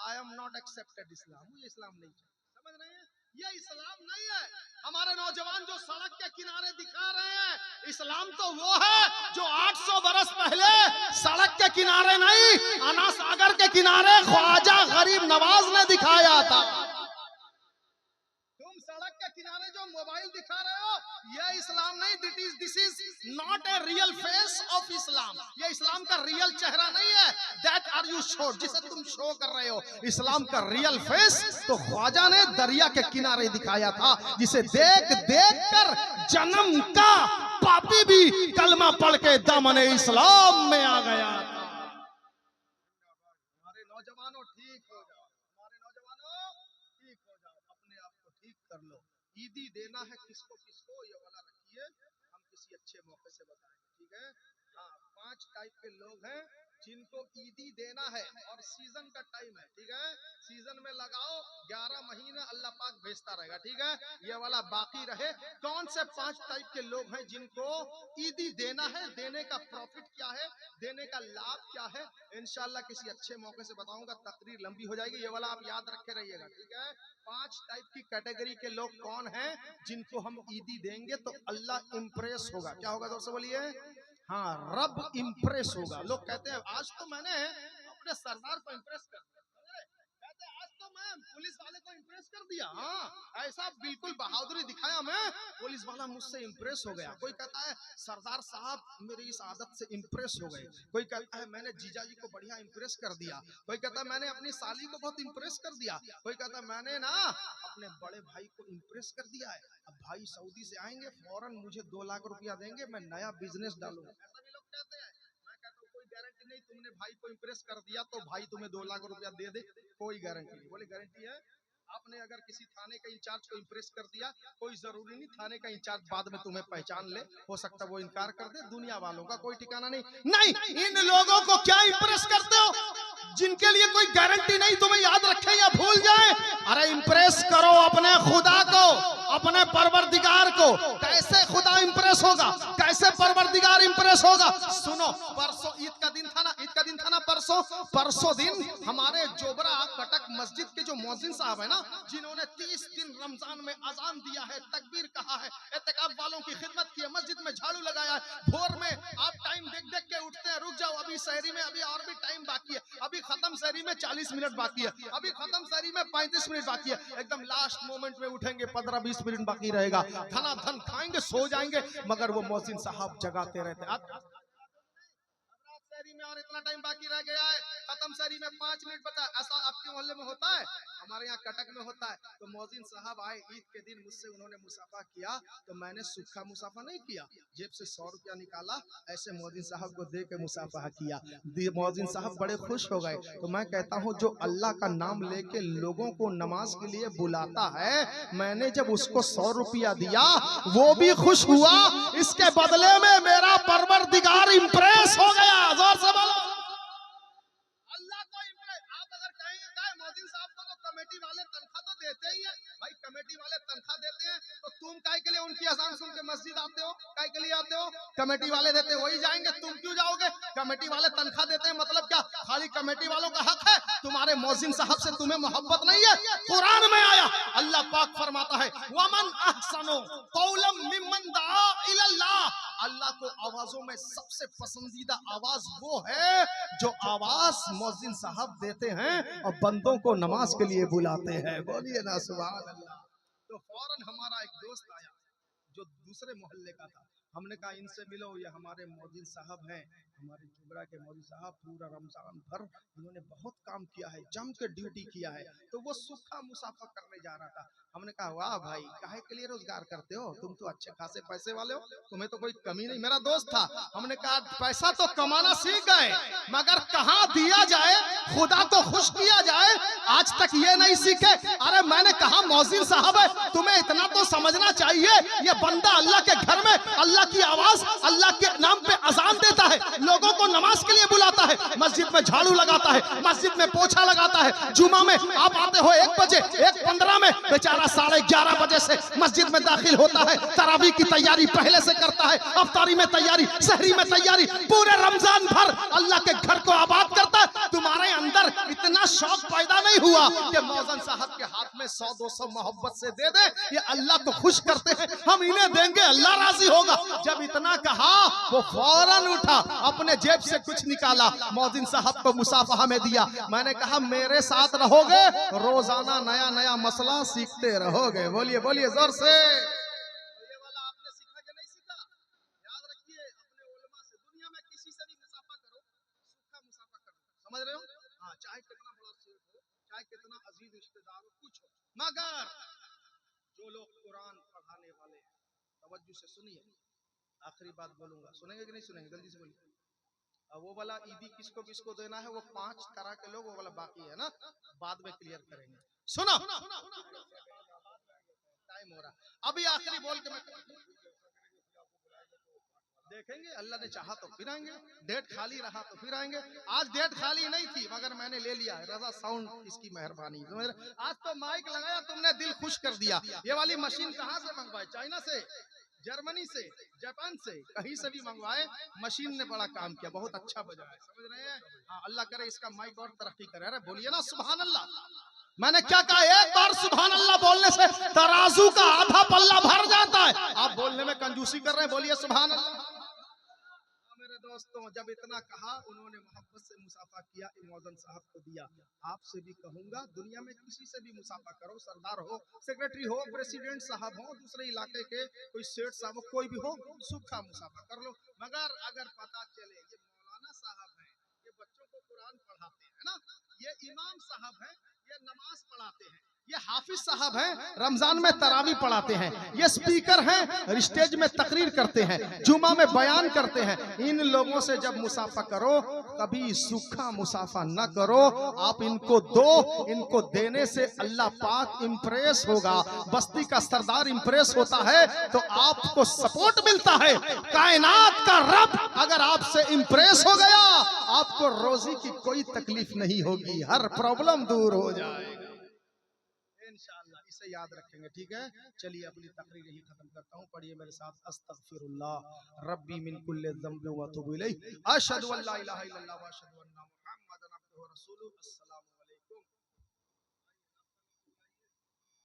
आई एम नॉट एक्सेप्टेड इस्लाम, ये इस्लाम नहीं। समझ रहे हैं, ये इस्लाम नहीं है। हमारे नौजवान जो सड़क के किनारे दिखा रहे हैं, इस्लाम तो वो है जो 800 बरस पहले सड़क के किनारे नहीं, अना सागर के किनारे ख्वाजा गरीब नवाज ने दिखाया था। तुम सड़क के किनारे जो मोबाइल दिखा रहे हो, ये इस्लाम नहीं, this is not a real face of Islam, ये इस्लाम का रियल चेहरा नहीं है। दैट आर यू शो, जिसे तुम शो कर रहे हो, इस्लाम का रियल फेस तो ख्वाजा ने दरिया के किनारे दिखाया था, जिसे देख देख कर जन्म का पापी भी कलमा पढ़ के दामन इस्लाम में आ गया। हमारे नौजवानों ठीक हो जाओ, हमारे नौजवानों ठीक हो जाओ, अपने आप को ठीक कर लो। ईदी देना है किसको किसको, ये वाला रखिए, हम किसी अच्छे मौके से बताएंगे, ठीक है। हाँ, 5 टाइप के लोग हैं जिनको ईदी देना है, और सीजन का टाइम है, ठीक है, सीजन में लगाओ, 11 महीना अल्लाह पाक भेजता रहेगा, ठीक है, ये वाला बाकी रहे। कौन से 5 टाइप के लोग हैं जिनको ईदी देना है, देने का प्रॉफिट क्या है, देने का लाभ क्या है, इंशाल्लाह किसी अच्छे मौके से बताऊंगा, तकरीर लंबी हो जाएगी, ये वाला आप याद रखे रहिएगा, ठीक है। 5 टाइप की कैटेगरी के लोग कौन हैं जिनको हम ईदी देंगे तो अल्लाह इंप्रेस होगा। क्या होगा दोस्तों बोलिए? हाँ, रब इंप्रेस होगा। लोग कहते हैं आज तो मैंने अपने सरदार को इंप्रेस कर दिया, कहते हैं आज तो मैं पुलिस वाले को इंप्रेस कर दिया, हाँ ऐसा बिल्कुल बहादुरी दिखाया, मैं पुलिस वाला मुझसे इंप्रेस हो गया। कोई कहता है सरदार साहब मेरी इस आदत से इंप्रेस हो गए, कोई कहता है मैंने जीजा जी को बढ़िया इंप्रेस कर दिया, कोई कहता है मैंने अपनी साली को बहुत इंप्रेस कर दिया, कोई कहता है मैंने ना अपने बड़े भाई को इंप्रेस कर दिया है, अब भाई सऊदी से आएंगे फौरन मुझे 2 लाख रुपया देंगे, मैं नया बिजनेस डालूंगा। ऐसा भी लोग कहते हैं। मैं कहता हूँ कोई गारंटी नहीं, तुमने भाई को इंप्रेस कर दिया तो भाई तुम्हें 2 लाख रुपया दे दे, कोई गारंटी नहीं। बोले गारंटी है? आपने अगर किसी थाने के इंचार्ज को इंप्रेस कर दिया, कोई जरूरी नहीं थाने का इंचार्ज बाद में तुम्हें पहचान ले, हो सकता है वो इनकार कर दे, दुनिया वालों का कोई ठिकाना नहीं। नहीं, इन लोगों को क्या इंप्रेस करते हो जिनके लिए कोई गारंटी नहीं, तुम्हें याद रखे या भूल जाए। अरे इंप्रेस करो अपने खुदा को, अपने परवरदिगार को। कैसे खुदा इंप्रेस होगा, कैसे परवरदिगार इंप्रेस होगा? सुनो, परसों ईद का दिन था ना, ईद का दिन था ना परसों दिन हमारे जोबरा कटक मस्जिद के जो मौजिन साहब है ना, जिन्होंने 30 दिन रमजान में अजान दिया है, तकबीर कहा है, एहतिकाफ वालों की खिदमत की है, मस्जिद में झाड़ू लगाया है, भोर में आप टाइम देख देख के उठते हैं, रुक जाओ अभी सहरी में अभी और भी टाइम बाकी है, अभी खत्म सहरी में 40 मिनट बाकी है, अभी खत्म सहरी में 35 मिनट बाकी है, एकदम लास्ट मोमेंट में उठेंगे, 15-20 मिनट बाकी रहेगा, धनाधन खाएंगे, सो जाएंगे, मगर वो मौजिन साहब जगाते रहते। में और इतना टाइम बाकी रह गया है, खत्म सहरी में 5 मिनट बचा। ऐसा आपके मोहल्ले में होता है? हमारे यहाँ कटक में होता है। तो मौजिन साहब आए ईद के दिन, मुझसे उन्होंने मुसाफा किया, तो मैंने सूखा मुसाफा नहीं किया, जेब से 100 रुपया निकाला, ऐसे मौजिन साहब को दे के मुसाफा किया। मौजिन साहब बड़े खुश हो गए। तो मैं कहता हूँ जो अल्लाह का नाम लेके लोगों को नमाज के लिए बुलाता है, मैंने जब उसको 100 रुपया दिया वो भी खुश हुआ, इसके बदले में मेरा परवरदिगार इंप्रेस हो गया। जोर से बोलो। अजान सुन के मस्जिद आते हो, काय के लिए आते हो? कमेटी वाले देते, वही जाएंगे, तुम क्यों जाओगे? कमेटी वाले तनख्वाह देते हैं, मतलब क्या खाली कमेटी वालों का हक है? तुम्हारे मौजिन साहब से तुम्हें मोहब्बत नहीं है? कुरान में आया, अल्लाह पाक फरमाता है वमन अहसनु कौलम मिम्मन दआ इलल्लाह, अल्लाह को आवाजों में सबसे पसंदीदा आवाज वो है जो आवाज मौजिन साहब देते हैं और बंदों को नमाज के लिए बुलाते हैं। बोलिए ना सुभान अल्लाह। तो फौरन हमारा एक दोस्त आया जो दूसरे मोहल्ले का था, हमने कहा इनसे मिलो, ये हमारे मौजिन साहब हैं, हमारे चुबरा के मौजिन साहब, पूरा रमजान भर इन्होंने बहुत काम किया है, जम के ड्यूटी किया है। तो वो सूखा मुसाफा करने जा रहा था। हमने कहा वाह भाई, काहे के लिए रोजगार करते हो, तुम तो अच्छे खासे पैसे वाले हो, तुम्हें तो कोई कमी नहीं। मेरा दोस्त था, हमने कहा पैसा तो कमाना सीख गए, मगर कहाँ दिया जाए, खुदा को खुश किया जाए, आज तक ये नहीं सीखे। अरे मैंने कहा मौजिन साहब है, तुम्हें इतना तो समझना चाहिए, ये बंदा अल्लाह के घर में अल्लाह की आवाज, अल्लाह के नाम पे अजान देता है, लोगों को नमाज के लिए बुलाता है, मस्जिद में झाड़ू लगाता है, मस्जिद में पोछा लगाता है। जुमा में आप आते हो 1 बजे, 1:15 में बेचारा 11:30 बजे से मस्जिद में दाखिल होता है, तरावी की तैयारी पहले से करता है, अफ्तारी में तैयारी, सहरी में तैयारी, पूरे रमजान भर अल्लाह के घर को आबाद करता है। तुम्हारे अंदर इतना शौक पैदा नहीं हुआ कि मौजन साहब के हाथ में 100-200 मोहब्बत से दे दे, ये अल्लाह को खुश करते हैं, हम इन्हें देंगे अल्लाह राजी होगा। जब इतना कहा वो फौरन उठा, अपने जेब से कुछ निकाला, मौजिन साहब को मुसाफहा में दिया। मैंने कहा मेरे साथ रहोगे, रोजाना नया नया मसला सीखते रहोगे। बोलिए बोलिए जोर से। ये वाला आपने सीखा कि नहीं सीखा? याद रखिए, अपने उलमा से, दुनिया में किसी से भी मुसाफा करो, सूखा मुसाफा करो, समझ रहे हो? हाँ, चाहे कितना बड़ा शेख हो, चाहे कितना अजीज रिश्तेदार हो, कुछ हो, मगर जो लोग कुरान पढ़ाने वाले, तवज्जो से सुनिए, आखिरी बात बोलूंगा, सुनेंगे कि नहीं सुनेंगे? जल्दी से बोलिए। वो वाला ईदी किसको किसको देना है, वो 5 तरह के लोग, वो वाला बाकी है ना, बाद में क्लियर करेंगे। सुनो, टाइम हो रहा, अभी आखिरी बोल के मैं देखेंगे, अल्लाह ने चाहा तो फिर आएंगे, डेट खाली रहा तो फिर आएंगे। आज डेट खाली नहीं थी, मगर मैंने ले लिया है, रजा साउंड इसकी मेहरबानी। आज तो माइक लगाया, तुमने दिल खुश कर दिया। ये वाली मशीन कहाँ से मंगवाए? चाइना से, जर्मनी से, जापान से, कहीं से भी मंगवाए, मशीन ने बड़ा काम किया, बहुत अच्छा बजा है, समझ रहे हैं? हाँ, अल्लाह करे इसका माइक और तरक्की करे। अरे बोलिए ना सुभान अल्लाह। मैंने क्या कहा, एक बार सुभान अल्लाह बोलने से तराजू का आधा पल्ला भर जाता है। आप बोलने में कंजूसी कर रहे हैं, बोलिए सुभान अल्लाह। दोस्तों, जब इतना कहा, उन्होंने मोहब्बत से मुसाफा किया, मौजन साहब को दिया। आपसे भी कहूंगा, दुनिया में किसी से भी मुसाफा करो, सरदार हो, सेक्रेटरी हो, प्रेसिडेंट साहब हो, दूसरे इलाके के कोई सेठ साहब हो, कोई भी हो, सूखा मुसाफा कर लो। मगर अगर पता चले ये मौलाना साहब हैं, ये बच्चों को कुरान पढ़ाते हैं ना, ये इमाम साहब हैं, ये नमाज पढ़ाते हैं, ये हाफिज साहब हैं, रमजान में तरावी पढ़ाते हैं, ये स्पीकर हैं, स्टेज में तकरीर करते हैं, जुमा में बयान करते हैं, इन लोगों से जब मुसाफा करो, कभी सूखा मुसाफा न करो। आप इनको दो, इनको देने से अल्लाह पाक इंप्रेस होगा, बस्ती का सरदार इंप्रेस होता है तो आपको सपोर्ट मिलता है। कायनात का रब अगर आपसे इंप्रेस हो गया, आपको रोजी की कोई तकलीफ नहीं होगी, हर प्रॉब्लम दूर हो जाएगा इंशाअल्लाह। इसे याद रखेंगे, ठीक है? चलिए अपनी तकरीर यही खत्म करता हूँ, पढ़िए मेरे साथ, अस्तगफिरुल्लाह रब्बी मिन कुल्लि ज़ंबि व अतूबु इलैहि, अशहदु अल्ला इलाहा इल्लल्लाह व अशहदु अन्ना मुहम्मदन अब्दुहु व रसूलुहु। अस्सलाम।